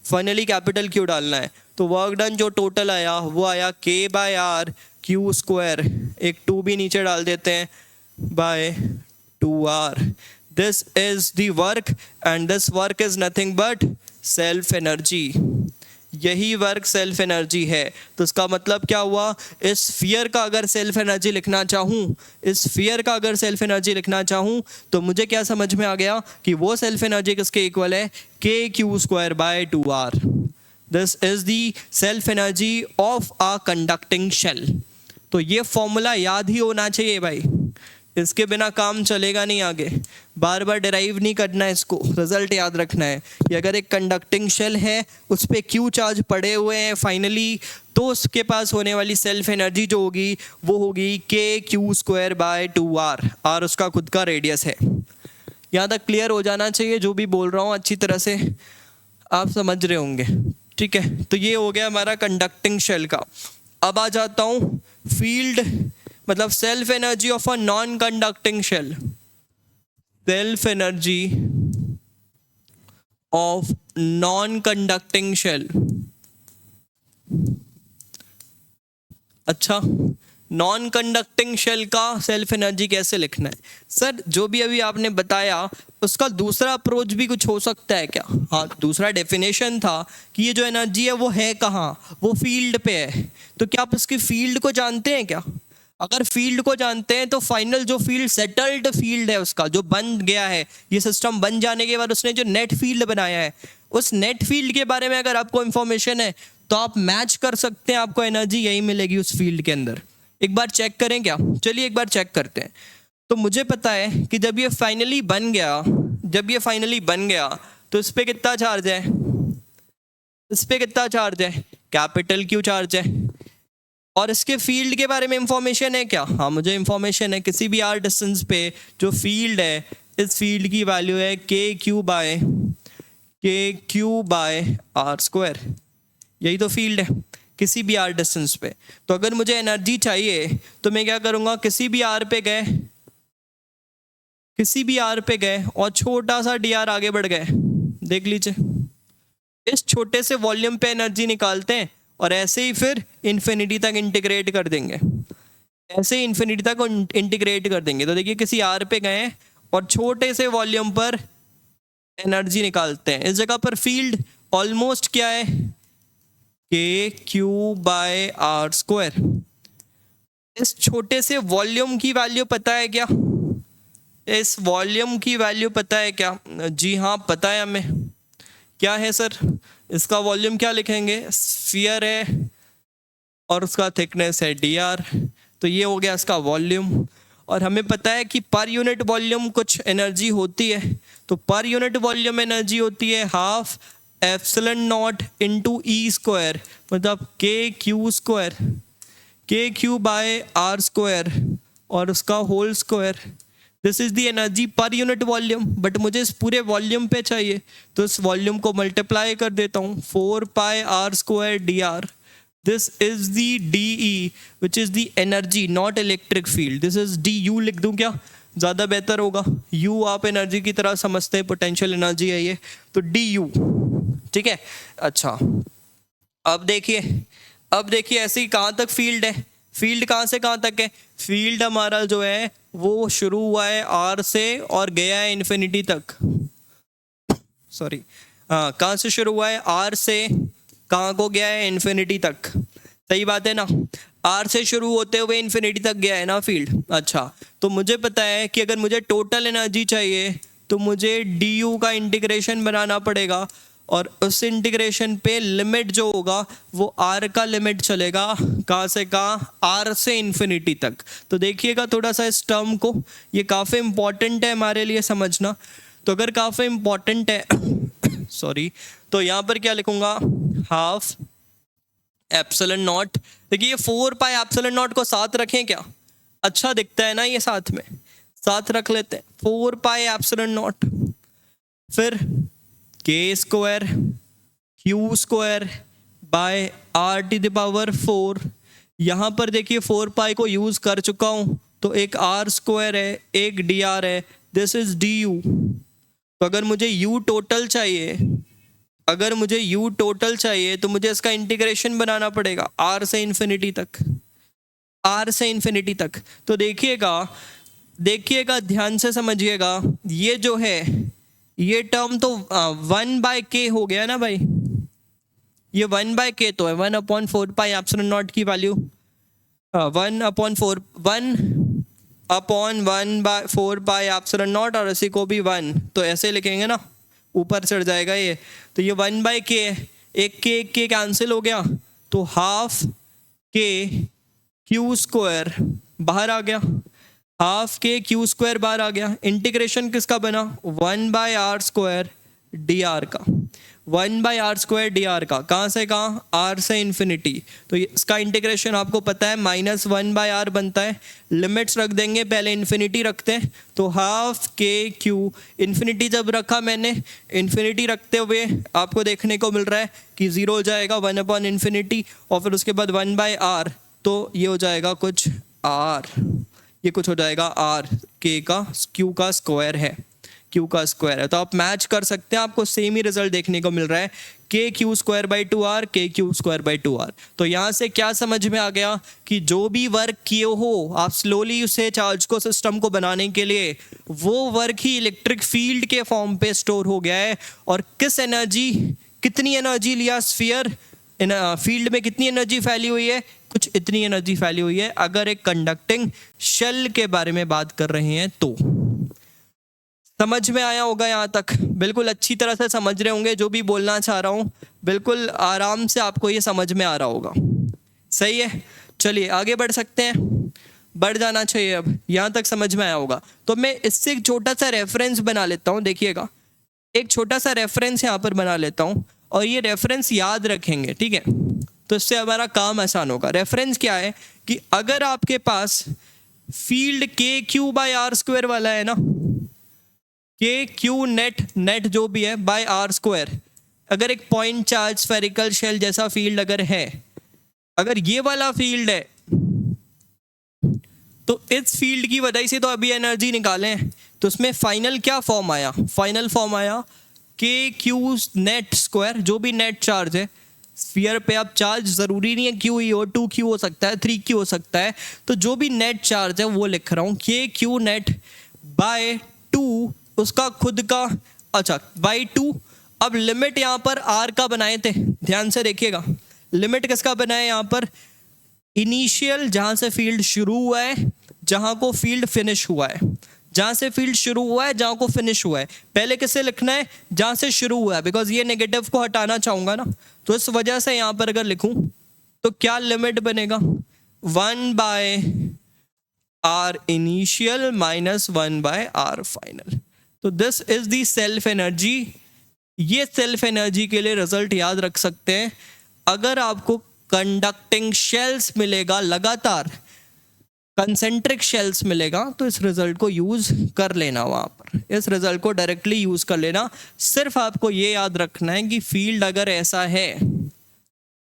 फाइनली कैपिटल Q डालना है। तो वर्क डन जो टोटल आया वो आया k by R Q square, एक 2 भी नीचे डाल देते हैं, by 2r। This is the work and this work is nothing but self energy. यही वर्क सेल्फ एनर्जी है। तो इसका मतलब क्या हुआ, इस स्फीयर का अगर सेल्फ एनर्जी लिखना चाहूँ, इस स्फीयर का अगर सेल्फ एनर्जी लिखना चाहूँ तो मुझे क्या समझ में आ गया कि वो सेल्फ एनर्जी किसके इक्वल है, K Q square by 2r। This is the self energy of a conducting shell. तो ये फॉर्मूला याद ही होना चाहिए भाई, इसके बिना काम चलेगा नहीं आगे, बार बार डिराइव नहीं करना है इसको, रिजल्ट याद रखना है। ये अगर एक कंडक्टिंग शेल है उस पर क्यू चार्ज पड़े हुए हैं फाइनली, तो उसके पास होने वाली सेल्फ एनर्जी जो होगी वो होगी के Q square by 2r, are उसका खुद का रेडियस है। यहाँ तक क्लियर हो जाना चाहिए, जो भी बोल रहा हूँ अच्छी तरह से आप समझ रहे होंगे, ठीक है। तो ये हो गया हमारा कंडक्टिंग शेल का। अब आ जाता हूँ फील्ड, मतलब self energy of a non conducting shell. Self energy of non conducting shell. अच्छा, नॉन कंडक्टिंग शेल का सेल्फ एनर्जी कैसे लिखना है सर, जो भी अभी आपने बताया उसका दूसरा अप्रोच भी कुछ हो सकता है क्या? हाँ, दूसरा डेफिनेशन था कि ये जो एनर्जी है वो है कहाँ, वो फील्ड पे है। तो क्या आप इसकी फील्ड को जानते हैं क्या? अगर फील्ड को जानते हैं तो फाइनल जो फील्ड, सेटल्ड फील्ड है उसका, जो बन गया है, ये सिस्टम बन जाने के बाद उसने जो नेट फील्ड बनाया है, उस नेट फील्ड के बारे में अगर आपको इंफॉर्मेशन है तो आप मैच कर सकते हैं, आपको एनर्जी यही मिलेगी उस फील्ड के अंदर। एक बार चेक करें क्या? चलिए एक बार चेक करते हैं। तो मुझे पता है कि जब ये फाइनली बन गया, जब ये फाइनली बन गया तो इस पर कितना चार्ज है, इस पर कितना चार्ज है, कैपिटल क्यू चार्ज है। और इसके फील्ड के बारे में इंफॉर्मेशन है क्या? हाँ, मुझे इंफॉर्मेशन है, किसी भी आर डिस्टेंस पे जो फील्ड है, इस फील्ड की वैल्यू है K Q by R square. यही तो फील्ड है किसी भी आर डिस्टेंस पे। तो अगर मुझे एनर्जी चाहिए तो मैं क्या करूँगा, किसी भी आर पे गए, किसी भी आर पे गए और छोटा सा डी आर आगे बढ़ गए, देख लीजिए, इस छोटे से वॉल्यूम पे एनर्जी निकालते हैं और ऐसे ही फिर इन्फिनिटी तक इंटीग्रेट कर देंगे, ऐसे ही इन्फिनिटी तक इंटीग्रेट कर देंगे। तो देखिए किसी आर पे गए और छोटे से वॉल्यूम पर एनर्जी निकालते हैं। इस जगह पर फील्ड ऑलमोस्ट क्या है, K Q by R square. इस छोटे से वॉल्यूम की वैल्यू पता है क्या? इस वॉल्यूम की वैल्यू पता है क्या? जी हाँ, पता है हमें। क्या है सर? इसका वॉल्यूम क्या लिखेंगे, स्फीयर है और उसका थिकनेस है dr। तो ये हो गया इसका वॉल्यूम। और हमें पता है कि पर यूनिट वॉल्यूम कुछ एनर्जी होती है, तो पर यूनिट वॉल्यूम एनर्जी होती है half epsilon naught into E square, मतलब K Q by R square और उसका whole square. This is the energy per unit volume, but मुझे इस पूरे वॉल्यूम पे चाहिए, तो इस वॉल्यूम को मल्टीप्लाई कर देता हूँ, 4 pi R square D R. This is the D E which is the energy, not electric field. This is D U लिख दूँ क्या, ज़्यादा बेहतर होगा। यू आप एनर्जी की तरह समझते हैं, पोटेंशियल एनर्जी है ये, तो डी यू, ठीक है। अच्छा, अब देखिए ऐसे ही कहाँ तक फील्ड है, फील्ड कहाँ से कहाँ तक है? फील्ड हमारा जो है वो शुरू हुआ है आर से और गया है इन्फिनिटी तक। सॉरी, हाँ, कहाँ से शुरू हुआ है? आर से कहाँ को गया है? इन्फिनिटी तक। सही बात है ना, आर से शुरू होते हुए इन्फिनिटी तक गया है ना फील्ड। अच्छा, तो मुझे पता है कि अगर मुझे टोटल एनर्जी चाहिए तो मुझे डी यू का इंटीग्रेशन बनाना पड़ेगा, और उस इंटीग्रेशन पे लिमिट जो होगा वो r का लिमिट चलेगा कहाँ से कहाँ, r से इन्फिनिटी तक। तो देखिएगा थोड़ा सा इस टर्म को, ये काफ़ी इम्पॉर्टेंट है हमारे लिए समझना। तो अगर काफ़ी इम्पॉर्टेंट है सॉरी, तो यहाँ पर क्या लिखूँगा, हाफ एप्सिलॉन नॉट। देखिए ये 4 पाई एप्सिलॉन नॉट को साथ रखें क्या, अच्छा दिखता है ना, ये साथ में साथ रख लेते हैं, 4 पाई एप्सिलॉन नॉट, फिर K square Q square by R to the power 4। यहाँ पर देखिए 4 पाई को यूज़ कर चुका हूँ, तो एक आर स्क्वायर है, एक डी आर है, दिस इज डी यू। तो अगर मुझे यू टोटल चाहिए, अगर मुझे u टोटल चाहिए तो मुझे इसका इंटीग्रेशन बनाना पड़ेगा r से इन्फिनिटी तक, r से इन्फिनिटी तक। तो देखिएगा ध्यान से समझिएगा, ये जो है ये टर्म तो 1/k हो गया ना भाई, ये 1/k तो है, 1/4 पाई एप्सिलॉन नॉट की वैल्यू 1/4 पाई एप्सिलॉन नॉट, और इसी को भी 1, तो ऐसे लिखेंगे ना, ऊपर चढ़ जाएगा ये। तो ये 1/k है, एक के कैंसिल हो गया, तो हाफ के क्यू स्क्वायर बाहर आ गया, हाफ के क्यू स्क्वायर बाहर आ गया। इंटीग्रेशन किसका बना, 1/r स्क्वायर डी आर का, 1/r स्क्वायर डी आर का, कहाँ से कहाँ, r से इन्फिनिटी। तो इसका इंटीग्रेशन आपको पता है -1/r बनता है, लिमिट्स रख देंगे, पहले इन्फिनिटी रखते हैं, तो हाफ के क्यू, इन्फिनिटी जब रखा मैंने, इन्फिनिटी रखते हुए आपको देखने को मिल रहा है कि 0 हो जाएगा 1/∞, और फिर उसके बाद 1/r, तो ये हो जाएगा कुछ r, ये कुछ हो जाएगा r, k का q का स्क्वायर है, q का स्क्वायर है। तो आप मैच कर सकते हैं, आपको सेम ही रिजल्ट देखने को मिल रहा है, K Q square by 2r, के क्यू स्क्वायर बाई 2r। तो यहाँ से क्या समझ में आ गया कि जो भी वर्क किए हो आप स्लोली उसे चार्ज को, सिस्टम को बनाने के लिए, वो वर्क ही इलेक्ट्रिक फील्ड के फॉर्म पे स्टोर हो गया है। और किस एनर्जी, कितनी एनर्जी लिया स्फीयर, फील्ड में कितनी एनर्जी फैली हुई है, कुछ इतनी एनर्जी फैली हुई है, अगर एक कंडक्टिंग शेल के बारे में बात कर रहे हैं तो। समझ में आया होगा यहाँ तक, बिल्कुल अच्छी तरह से समझ रहे होंगे जो भी बोलना चाह रहा हूँ, बिल्कुल आराम से आपको ये समझ में आ रहा होगा। सही है, चलिए आगे बढ़ सकते हैं, बढ़ जाना चाहिए। अब यहाँ तक समझ में आया होगा, तो मैं इससे एक छोटा सा रेफरेंस बना लेता हूँ। देखिएगा एक छोटा सा रेफरेंस यहाँ पर बना लेता हूँ, और ये रेफरेंस याद रखेंगे, ठीक है, तो इससे हमारा काम आसान होगा। रेफरेंस क्या है कि अगर आपके पास फील्ड के क्यू बाय आर स्क्वायर वाला है ना, के क्यू नेट जो भी है बाय आर स्क्वायर, अगर एक पॉइंट चार्ज स्फेरिकल शेल जैसा फील्ड अगर है, अगर ये वाला फील्ड है, तो इस फील्ड की वजह से तो अभी एनर्जी निकालें, तो उसमें फाइनल क्या फॉर्म आया, फाइनल फॉर्म आया के क्यू नेट स्क्वायर, जो भी नेट चार्ज है स्फीयर पे, अब चार्ज ज़रूरी नहीं है क्यू ही हो, 2q हो सकता है, 3q हो सकता है, तो जो भी नेट चार्ज है वो लिख रहा हूँ, के क्यू नेट बाय 2, उसका खुद का, अच्छा बाई 2। अब लिमिट यहाँ पर r का बनाए थे, ध्यान से देखिएगा, लिमिट किसका बनाए यहाँ पर, इनिशियल जहाँ से फील्ड शुरू हुआ है, जहाँ को फील्ड फिनिश हुआ है, जहाँ से फील्ड शुरू हुआ है, जहाँ को फिनिश हुआ है, पहले किसे लिखना है, जहाँ से शुरू हुआ है, बिकॉज ये नेगेटिव को हटाना चाहूँगा ना, तो इस वजह से यहाँ पर अगर लिखूँ तो क्या लिमिट बनेगा, 1/r initial minus 1/r final. तो this is the self energy. ये सेल्फ एनर्जी के लिए रिजल्ट याद रख सकते हैं। अगर आपको कंडक्टिंग शेल्स मिलेगा, लगातार कंसेंट्रिक शेल्स मिलेगा, तो इस रिजल्ट को यूज कर लेना, वहाँ पर इस रिजल्ट को डायरेक्टली यूज कर लेना। सिर्फ आपको ये याद रखना है कि फील्ड अगर ऐसा है,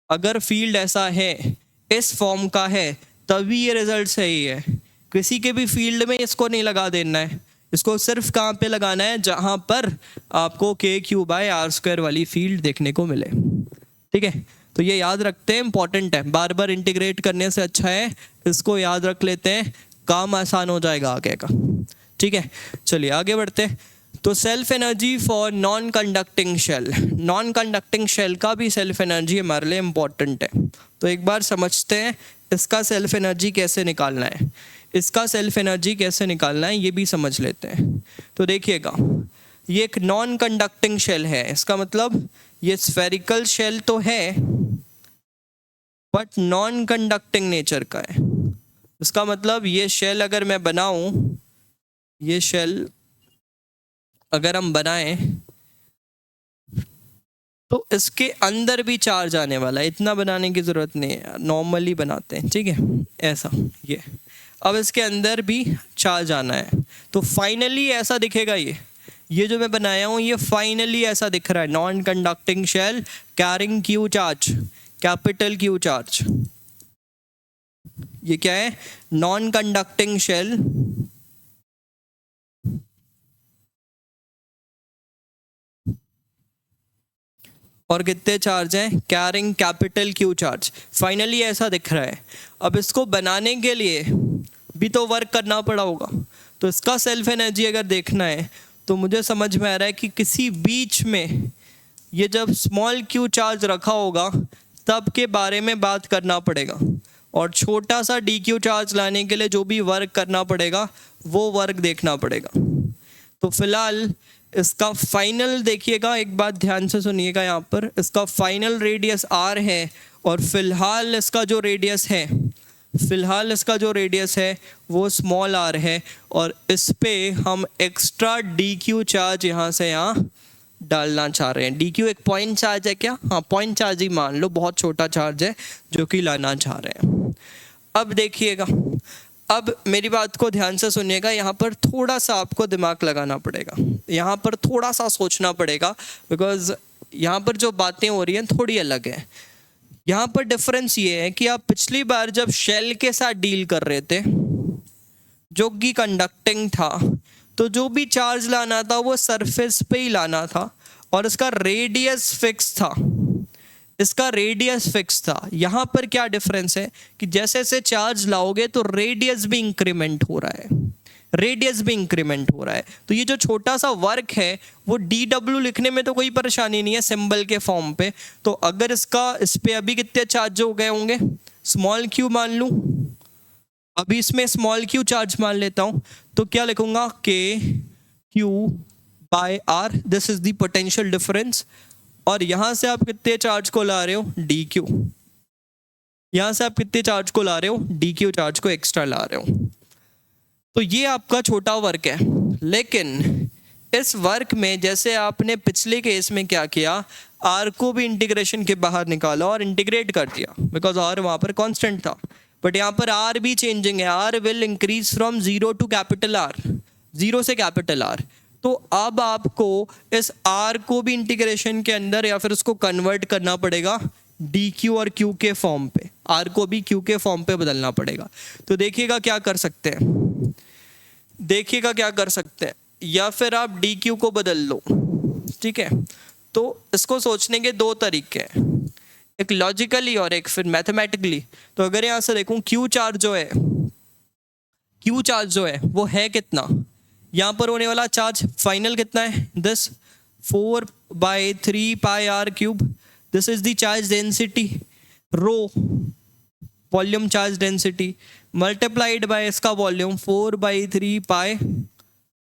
अगर फील्ड ऐसा है, इस फॉर्म का है, तभी ये रिजल्ट सही है। किसी के भी फील्ड में इसको नहीं लगा देना है, इसको सिर्फ कहाँ पे लगाना है, जहाँ पर आपको के क्यू बाय आर स्क्वायर वाली फील्ड देखने को मिले, ठीक है। तो ये याद रखते हैं, इंपॉर्टेंट है, बार बार इंटीग्रेट करने से अच्छा है इसको याद रख लेते हैं, काम आसान हो जाएगा आगे का, ठीक है। चलिए आगे बढ़ते हैं। तो self energy for non conducting shell, non conducting shell का भी सेल्फ एनर्जी हमारे लिए इम्पॉर्टेंट है। तो एक बार समझते हैं इसका सेल्फ एनर्जी कैसे निकालना है, इसका सेल्फ एनर्जी कैसे निकालना है ये भी समझ लेते हैं। तो देखिएगा, ये एक नॉन कंडक्टिंग शेल है, इसका मतलब ये स्फेरिकल शेल तो है बट नॉन कंडक्टिंग नेचर का है। इसका मतलब ये शेल अगर मैं बनाऊं, ये शेल अगर हम बनाएं तो इसके अंदर भी चार्ज आने वाला है, इतना बनाने की ज़रूरत नहीं है, नॉर्मली बनाते हैं, ठीक है, ऐसा ये। अब इसके अंदर भी चार्ज आना है तो फाइनली ऐसा दिखेगा। ये जो मैं बनाया हूँ ये फाइनली ऐसा दिख रहा है, non conducting shell carrying Q charge, capital Q charge. ये क्या है? नॉन कंडक्टिंग शेल और कितने चार्ज हैं? Carrying capital Q charge. Finally ऐसा दिख रहा है। अब इसको बनाने के लिए भी तो वर्क करना पड़ा होगा, तो इसका सेल्फ एनर्जी अगर देखना है तो मुझे समझ में आ रहा है कि किसी बीच में ये जब स्मॉल क्यू चार्ज रखा होगा तब के बारे में बात करना पड़ेगा, और छोटा सा डी क्यू चार्ज लाने के लिए जो भी वर्क करना पड़ेगा वो वर्क देखना पड़ेगा। तो फिलहाल इसका फाइनल देखिएगा, एक बात ध्यान से सुनिएगा, यहाँ पर इसका फाइनल रेडियस आर है और फिलहाल इसका जो रेडियस है वो स्मॉल आर है, और इस पे हम एक्स्ट्रा डी क्यू चार्ज यहाँ से यहाँ डालना चाह रहे हैं। डी क्यू एक पॉइंट चार्ज है क्या? हाँ, पॉइंट चार्ज ही मान लो, बहुत छोटा चार्ज है जो कि लाना चाह रहे हैं। अब देखिएगा, अब मेरी बात को ध्यान से सुनिएगा, यहाँ पर थोड़ा सा आपको दिमाग लगाना पड़ेगा, यहाँ पर थोड़ा सा सोचना पड़ेगा, बिकॉज यहाँ पर जो बातें हो रही हैं थोड़ी अलग है। यहाँ पर डिफरेंस ये है कि आप पिछली बार जब शेल के साथ डील कर रहे थे जो कि कंडक्टिंग था, तो जो भी चार्ज लाना था वो सरफेस पे ही लाना था और इसका रेडियस फिक्स था। यहाँ पर क्या डिफरेंस है कि जैसे जैसे चार्ज लाओगे तो रेडियस भी इंक्रीमेंट हो रहा है। तो ये जो छोटा सा वर्क है वो DW लिखने में तो कोई परेशानी नहीं है सिंबल के फॉर्म पे। तो अगर इस पे अभी कितने चार्ज हो गए होंगे? स्मॉल क्यू मान लूँ, अभी इसमें स्मॉल क्यू चार्ज मान लेता हूँ, तो क्या लिखूंगा? KQ/R, this is the potential difference. और यहां से आप कितने चार्ज को ला रहे हो? DQ। यहां से आप कितने चार्ज को ला रहे हो? DQ चार्ज को एक्स्ट्रा ला रहे हो। तो ये आपका छोटा वर्क है, लेकिन इस वर्क में जैसे आपने पिछले केस में क्या किया, R को भी इंटीग्रेशन के बाहर निकाला और इंटीग्रेट कर दिया, बिकॉज R वहां पर कांस्टेंट था। बट यहाँ पर R भी चेंजिंग है, R will increase from 0 to capital R, 0 से कैपिटल R। तो अब आपको इस R को भी इंटीग्रेशन के अंदर या फिर उसको कन्वर्ट करना पड़ेगा DQ और Q के फॉर्म पे, R को भी Q के फॉर्म पे बदलना पड़ेगा। तो देखिएगा क्या कर सकते हैं, या फिर आप DQ को बदल लो, ठीक है। तो इसको सोचने के दो तरीके हैं, एक लॉजिकली और एक फिर मैथमेटिकली। तो अगर यहाँ से देखूं Q चार्ज जो है वो है कितना, यहाँ पर होने वाला चार्ज फाइनल कितना है? This 4/3 pi r cube, this is the charge density rho, volume charge density, multiplied by इसका volume 4/3 pi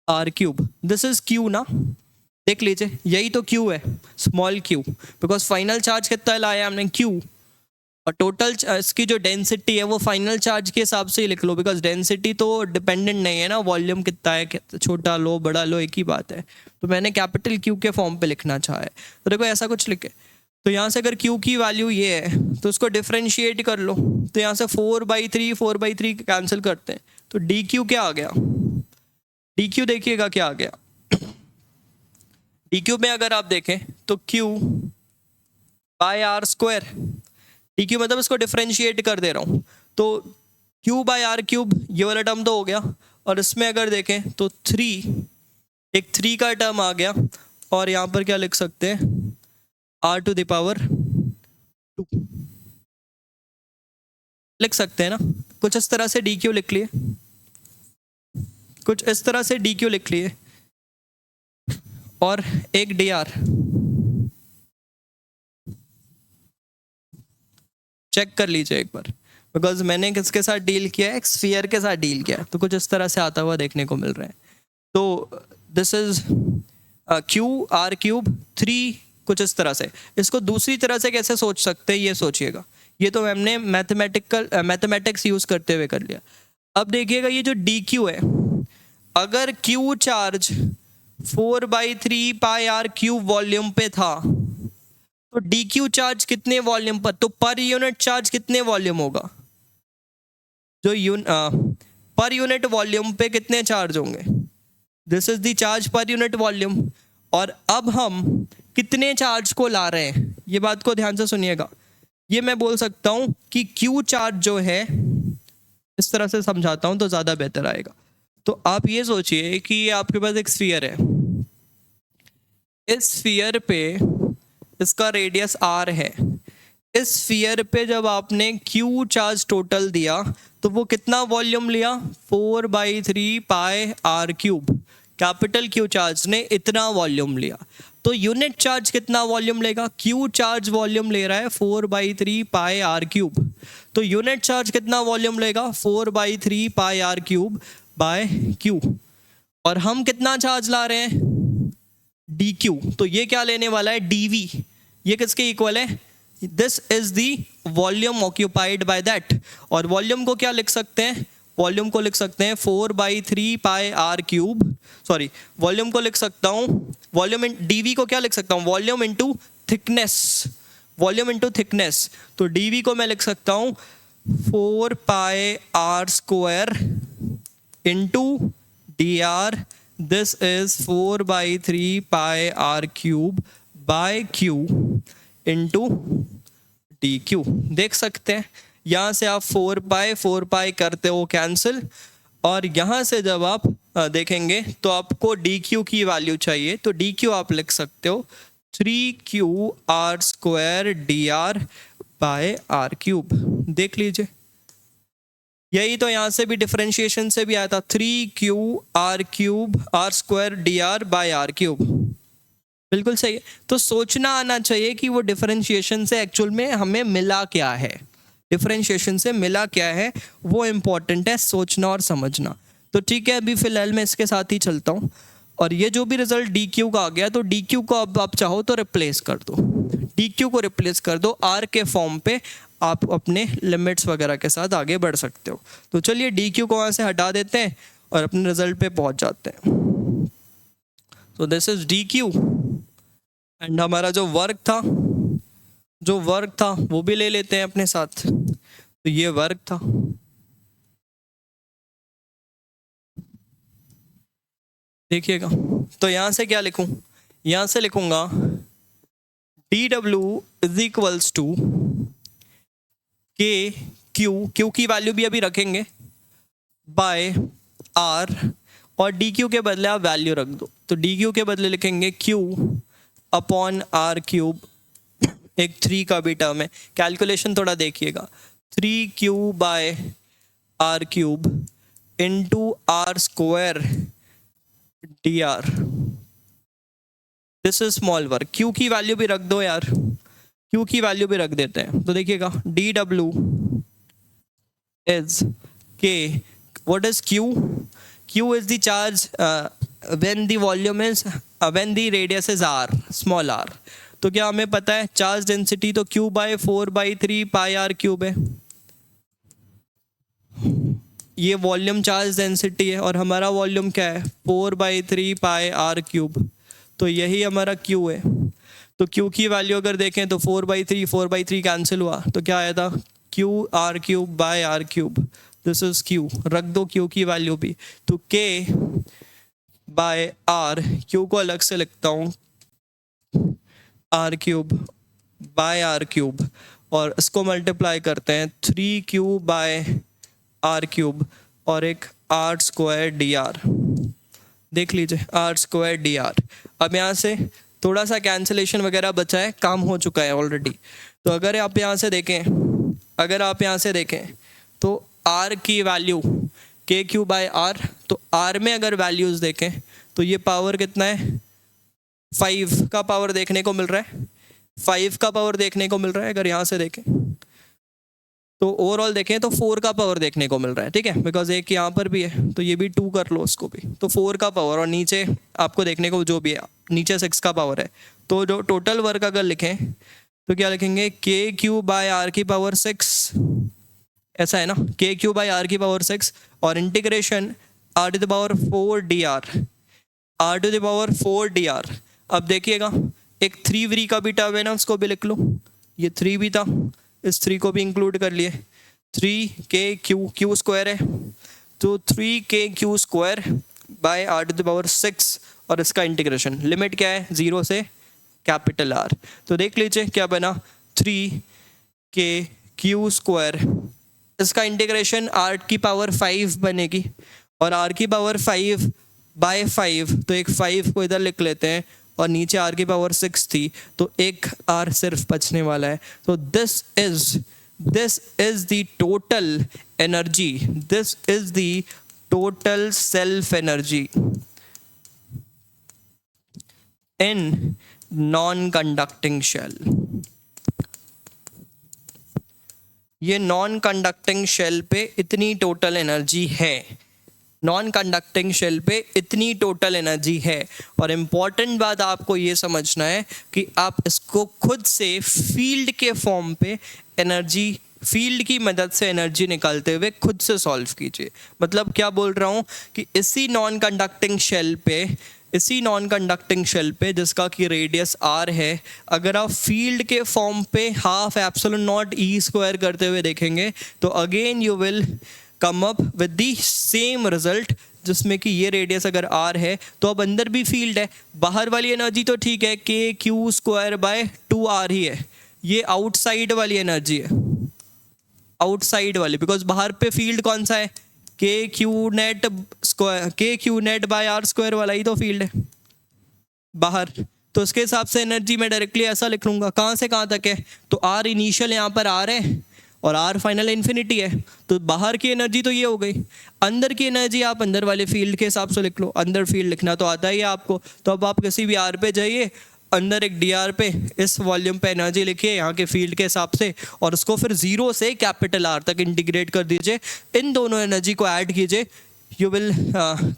r cube, this is Q ना। देख लीजिए, यही तो Q है, small q, because final charge कितना लाया हमने? Q। और टोटल इसकी जो डेंसिटी है वो फाइनल चार्ज के हिसाब से ही लिख लो, बिकॉज डेंसिटी तो डिपेंडेंट नहीं है ना, वॉल्यूम कितना है, छोटा लो बड़ा लो एक ही बात है। तो मैंने कैपिटल Q के फॉर्म पे लिखना चाहा है, तो देखो ऐसा कुछ लिखे। तो यहाँ से अगर Q की वैल्यू ये है तो उसको डिफ्रेंशिएट कर लो, तो यहाँ से 4/3 कैंसिल करते हैं, तो DQ क्या आ गया? DQ देखिएगा क्या आ गया। DQ में अगर आप देखें तो Q/R², DQ मतलब इसको डिफ्रेंशिएट कर दे रहा हूँ, तो Q/R³ ये वाला टर्म तो हो गया, और इसमें अगर देखें तो 3 का टर्म आ गया, और यहाँ पर क्या लिख सकते हैं? R⁴ लिख सकते हैं ना, कुछ इस तरह से DQ लिख लिए, और एक DR चेक कर लीजिए एक बार, बिकॉज मैंने किसके साथ डील किया है? एक स्फीयर के साथ डील किया है, तो कुछ इस तरह से आता हुआ देखने को मिल रहा है। तो this is Q R cube 3, कुछ इस तरह से। इसको दूसरी तरह से कैसे सोच सकते हैं ये सोचिएगा। ये तो हमने मैथमेटिक्स यूज करते हुए कर लिया। अब देखिएगा ये जो डी क्यू है, अगर Q charge 4/3 pi R cube volume पे था तो डी क्यू चार्ज कितने वॉल्यूम पर, तो पर यूनिट चार्ज कितने वॉल्यूम होगा, जो पर यूनिट वॉल्यूम पे कितने चार्ज होंगे, दिस इज द चार्ज पर यूनिट वॉल्यूम। और अब हम कितने चार्ज को ला रहे हैं, ये बात को ध्यान से सुनिएगा। ये मैं बोल सकता हूं कि क्यू चार्ज जो है, इस तरह से समझाता हूं तो ज्यादा बेहतर आएगा। तो आप ये सोचिए कि आपके पास एक स्फीयर है, इस स्फीयर पे इसका रेडियस r है। इस स्फीयर पे जब आपने q चार्ज टोटल दिया तो वो कितना वॉल्यूम लिया, 4/3 pi R cube. Capital Q charge ने इतना वॉल्यूम लिया, तो यूनिट चार्ज कितना वॉल्यूम लेगा, Q चार्ज वॉल्यूम ले रहा है 4/3 पाई आर क्यूब, तो यूनिट चार्ज कितना वॉल्यूम लेगा, 4/3 pi R cube by Q। और हम कितना चार्ज ला रहे हैं, dq, तो ये क्या लेने वाला है, dv। ये किसके इक्वल है, this is the volume occupied by that. और वॉल्यूम को क्या लिख सकते हैं, वॉल्यूम को लिख सकते हैं 4/3 pi R cube, sorry volume को लिख सकता हूं, वॉल्यूम इन dv को क्या लिख सकता हूं, volume into thickness, volume into thickness. तो dv को मैं लिख सकता हूं 4 pi R square into dr, this is 4/3 pi R cube by q into dq। देख सकते हैं यहाँ से आप 4 पाई करते हो कैंसिल, और यहाँ से जब आप देखेंगे तो आपको dq की वैल्यू चाहिए, तो dq आप लिख सकते हो 3qr square dr by R cube. देख लीजिए, यही तो यहाँ से भी डिफरेंशिएशन से भी आया था, 3qr cube R square dr by R cube. बिल्कुल सही है। तो सोचना आना चाहिए कि वो डिफरेंशिएशन से एक्चुअल में हमें मिला क्या है, डिफरेंशिएशन से मिला क्या है, वो इम्पॉर्टेंट है सोचना और समझना। तो ठीक है, अभी फिलहाल मैं इसके साथ ही चलता हूँ। और ये जो भी रिजल्ट डी क्यू का आ गया, तो डी क्यू को अब आप चाहो तो रिप्लेस कर दो, डी क्यू को रिप्लेस कर दो, आर के फॉर्म पे आप अपने लिमिट्स वगैरह के साथ आगे बढ़ सकते हो। तो चलिए डी क्यू को वहाँ से हटा देते हैं और अपने रिजल्ट पे पहुँच जाते हैं। तो this is D Q, and हमारा जो वर्क था वो भी ले लेते हैं अपने साथ। तो ये वर्क था, देखिएगा। तो यहां से क्या लिखूं, यहां से लिखूंगा dw इज इक्वल्स टू के क्यू की वैल्यू भी अभी रखेंगे बाय आर, और डी क्यू के बदले आप वैल्यू रख दो। तो डी क्यू के बदले लिखेंगे क्यू अपॉन आर क्यूब, एक 3 का भी टर्म है, कैलकुलेशन थोड़ा देखिएगा, 3q by R cube into R square D R, this is small work. Q की वैल्यू भी रख दो यार, क्यू की वैल्यू भी रख देते हैं। तो देखिएगा डी डब्ल्यू इज के, what is Q, Q is the charge when the volume is when the radius is r, small r। तो क्या हमें पता है चार्ज डेंसिटी तो q by 4/3 pi R cube है, ये वॉल्यूम चार्ज डेंसिटी है, और हमारा वॉल्यूम क्या है 4/3 पाई आर क्यूब, तो यही हमारा q है। तो q की वैल्यू अगर देखें तो 4/3 कैंसिल हुआ, तो क्या आया था q R cube by R cube, this is q, रख दो q की वैल्यू भी। तो k बाय आर, क्यू को अलग से लिखता हूँ R cube by R cube, और इसको मल्टीप्लाई करते हैं 3q बाय आर क्यूब और एक आर स्क्वायर डी आर। देख लीजिए आर स्क्वायर डी आर। अब यहाँ से थोड़ा सा कैंसिलेशन वगैरह बचा है, काम हो चुका है ऑलरेडी। तो अगर आप यहाँ से देखें तो आर की वैल्यू के क्यू बाय आर, तो आर में अगर वैल्यूज देखें तो ये पावर कितना है, 5 का पावर देखने को मिल रहा है, 5 का पावर देखने को मिल रहा है। अगर यहाँ से देखें तो ओवरऑल देखें तो 4 का पावर देखने को मिल रहा है, ठीक है, बिकॉज एक यहाँ पर भी है, तो ये भी 2 कर लो उसको भी, तो 4 का पावर, और नीचे आपको देखने को जो भी है नीचे 6 का पावर है, तो जो टोटल वर्क अगर लिखें तो क्या लिखेंगे, के क्यू बाय आर की पावर 6, ऐसा है ना, के क्यू बाय आर की पावर 6 और integration R to the power 4 D R, R to the power 4 D R. अब देखिएगा एक 3v का भी टर्म है ना, उसको भी लिख लो, ये 3 भी था, इस 3 को भी इंक्लूड कर लिए, 3k स्क्वायर है, तो 3k square by R to the power 6 और इसका इंटीग्रेशन, लिमिट क्या है 0 से कैपिटल आर। तो देख लीजिए क्या बना, 3k स्क्वायर, इसका इंटीग्रेशन आर की पावर 5 बनेगी और आर की पावर 5 बाय 5, तो एक 5 को इधर लिख लेते हैं और नीचे आर की पावर 6 थी, तो एक आर सिर्फ बचने वाला है। तो this is the total energy, this is the total self energy in non conducting shell. ये नॉन कंडक्टिंग शेल पे इतनी टोटल एनर्जी है, नॉन कंडक्टिंग शेल पे इतनी टोटल एनर्जी है। और इम्पॉर्टेंट बात आपको ये समझना है कि आप इसको खुद से फील्ड के फॉर्म पे एनर्जी, फील्ड की मदद से एनर्जी निकालते हुए खुद से सॉल्व कीजिए। मतलब क्या बोल रहा हूँ कि इसी नॉन कंडक्टिंग शेल पे जिसका कि रेडियस r है, अगर आप फील्ड के फॉर्म पे half epsilon not E square करते हुए देखेंगे तो again you will come up with the same result, जिसमें कि ये रेडियस अगर r है तो अब अंदर भी फील्ड है, बाहर वाली एनर्जी तो ठीक है k स्क्वायर बाय 2r ही है, ये आउटसाइड वाली एनर्जी है, आउटसाइड वाली, बिकॉज बाहर पे फील्ड कौन सा है, K Q net by R square वाला ही तो फील्ड है बाहर। तो उसके हिसाब से एनर्जी मैं डायरेक्टली ऐसा लिख लूंगा, कहाँ से कहाँ तक है, तो आर इनिशियल यहाँ पर आर है और आर फाइनल इन्फिनिटी है, तो बाहर की एनर्जी तो ये हो गई। अंदर की एनर्जी आप अंदर वाले फील्ड के हिसाब से लिख लो, अंदर फील्ड लिखना तो आता ही है आपको, तो अब आप किसी भी आर पे जाइए, अंदर एक डी आर पे इस वॉल्यूम पे एनर्जी लिखिए यहाँ के फील्ड के हिसाब से और उसको फिर 0 से कैपिटल आर तक इंटीग्रेट कर दीजिए, इन दोनों एनर्जी को ऐड कीजिए, you will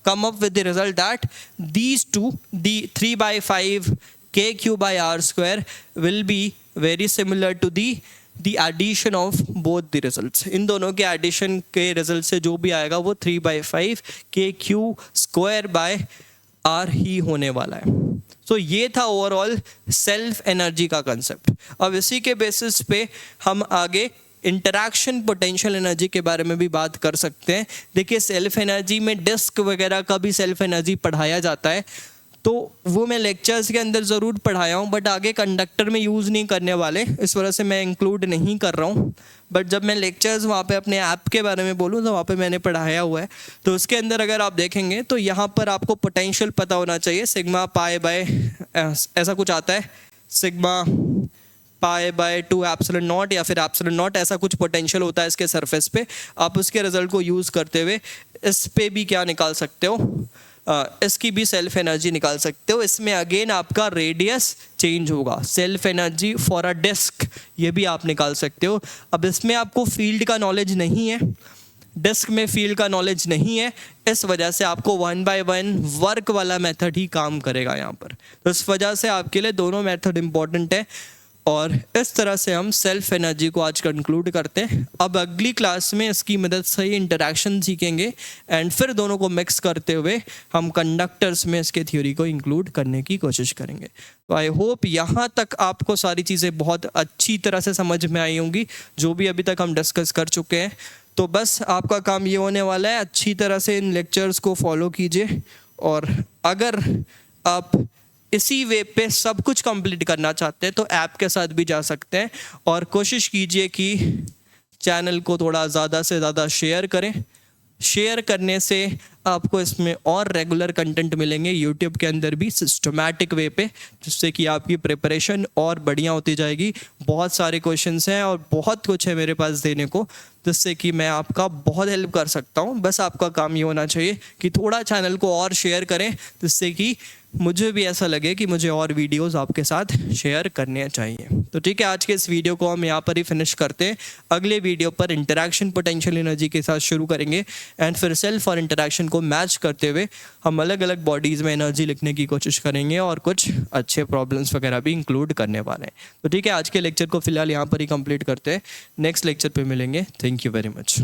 come up with the result that these two, the 3/5 kq by r square will be very similar to the addition of both the results। इन दोनों के एडिशन के रिजल्ट से जो भी आएगा वो 3/5 kq स्क्वायर बाय r ही होने वाला है। सो ये था ओवरऑल सेल्फ एनर्जी का कंसेप्ट। अब इसी के बेसिस पे हम आगे इंटरैक्शन पोटेंशियल एनर्जी के बारे में भी बात कर सकते हैं। देखिए सेल्फ एनर्जी में डिस्क वगैरह का भी सेल्फ एनर्जी पढ़ाया जाता है, तो वो मैं लेक्चर्स के अंदर ज़रूर पढ़ाया हूँ, बट आगे कंडक्टर में यूज़ नहीं करने वाले, इस वजह से मैं इंक्लूड नहीं कर रहा हूँ। बट जब मैं लेक्चर्स वहाँ पे अपने ऐप के बारे में बोलूँ तो वहाँ पे मैंने पढ़ाया हुआ है। तो उसके अंदर अगर आप देखेंगे तो यहाँ पर आपको पोटेंशियल पता होना चाहिए, सिग्मा पाई बाय ऐसा कुछ आता है, sigma pi by 2 epsilon not या फिर एप्सिलॉन नॉट, ऐसा कुछ पोटेंशियल होता है इसके सरफेस पे। आप उसके रिजल्ट को यूज़ करते हुए इस पे भी क्या निकाल सकते हो, इसकी भी सेल्फ एनर्जी निकाल सकते हो। इसमें अगेन आपका रेडियस चेंज होगा, self energy for a disc ये भी आप निकाल सकते हो। अब इसमें आपको फील्ड का नॉलेज नहीं है, डिस्क में फील्ड का नॉलेज नहीं है, इस वजह से आपको 1/1 वर्क वाला मेथड ही काम करेगा यहाँ पर। तो इस वजह से आपके लिए दोनों मेथड इंपॉर्टेंट है और इस तरह से हम सेल्फ एनर्जी को आज कंक्लूड करते हैं। अब अगली क्लास में इसकी मदद से ही इंटरैक्शन सीखेंगे एंड फिर दोनों को मिक्स करते हुए हम कंडक्टर्स में इसके थ्योरी को इंक्लूड करने की कोशिश करेंगे। तो आई होप यहाँ तक आपको सारी चीज़ें बहुत अच्छी तरह से समझ में आई होंगी, जो भी अभी तक हम डिस्कस कर चुके हैं। तो बस आपका काम ये होने वाला है, अच्छी तरह से इन लेक्चर्स को फॉलो कीजिए और अगर आप इसी वे पे सब कुछ कंप्लीट करना चाहते हैं तो ऐप के साथ भी जा सकते हैं और कोशिश कीजिए कि चैनल को थोड़ा ज़्यादा से ज़्यादा शेयर करें। शेयर करने से आपको इसमें और रेगुलर कंटेंट मिलेंगे यूट्यूब के अंदर भी सिस्टमैटिक वे पे, जिससे कि आपकी प्रिपरेशन और बढ़िया होती जाएगी। बहुत सारे क्वेश्चंस हैं और बहुत कुछ है मेरे पास देने को, जिससे कि मैं आपका बहुत हेल्प कर सकता हूं। बस आपका काम ये होना चाहिए कि थोड़ा चैनल को और शेयर करें, जिससे कि मुझे भी ऐसा लगे कि मुझे और वीडियोस आपके साथ शेयर करने चाहिए। तो ठीक है, आज के इस वीडियो को हम यहाँ पर ही फिनिश करते हैं। अगले वीडियो पर इंटरैक्शन पोटेंशियल एनर्जी के साथ शुरू करेंगे एंड फिर सेल्फ और इंटरैक्शन उनको मैच करते हुए हम अलग अलग बॉडीज़ में एनर्जी लिखने की कोशिश करेंगे और कुछ अच्छे प्रॉब्लम्स वगैरह भी इंक्लूड करने वाले हैं। तो ठीक है, आज के लेक्चर को फिलहाल यहाँ पर ही कंप्लीट करते हैं, नेक्स्ट लेक्चर पे मिलेंगे। Thank you very much.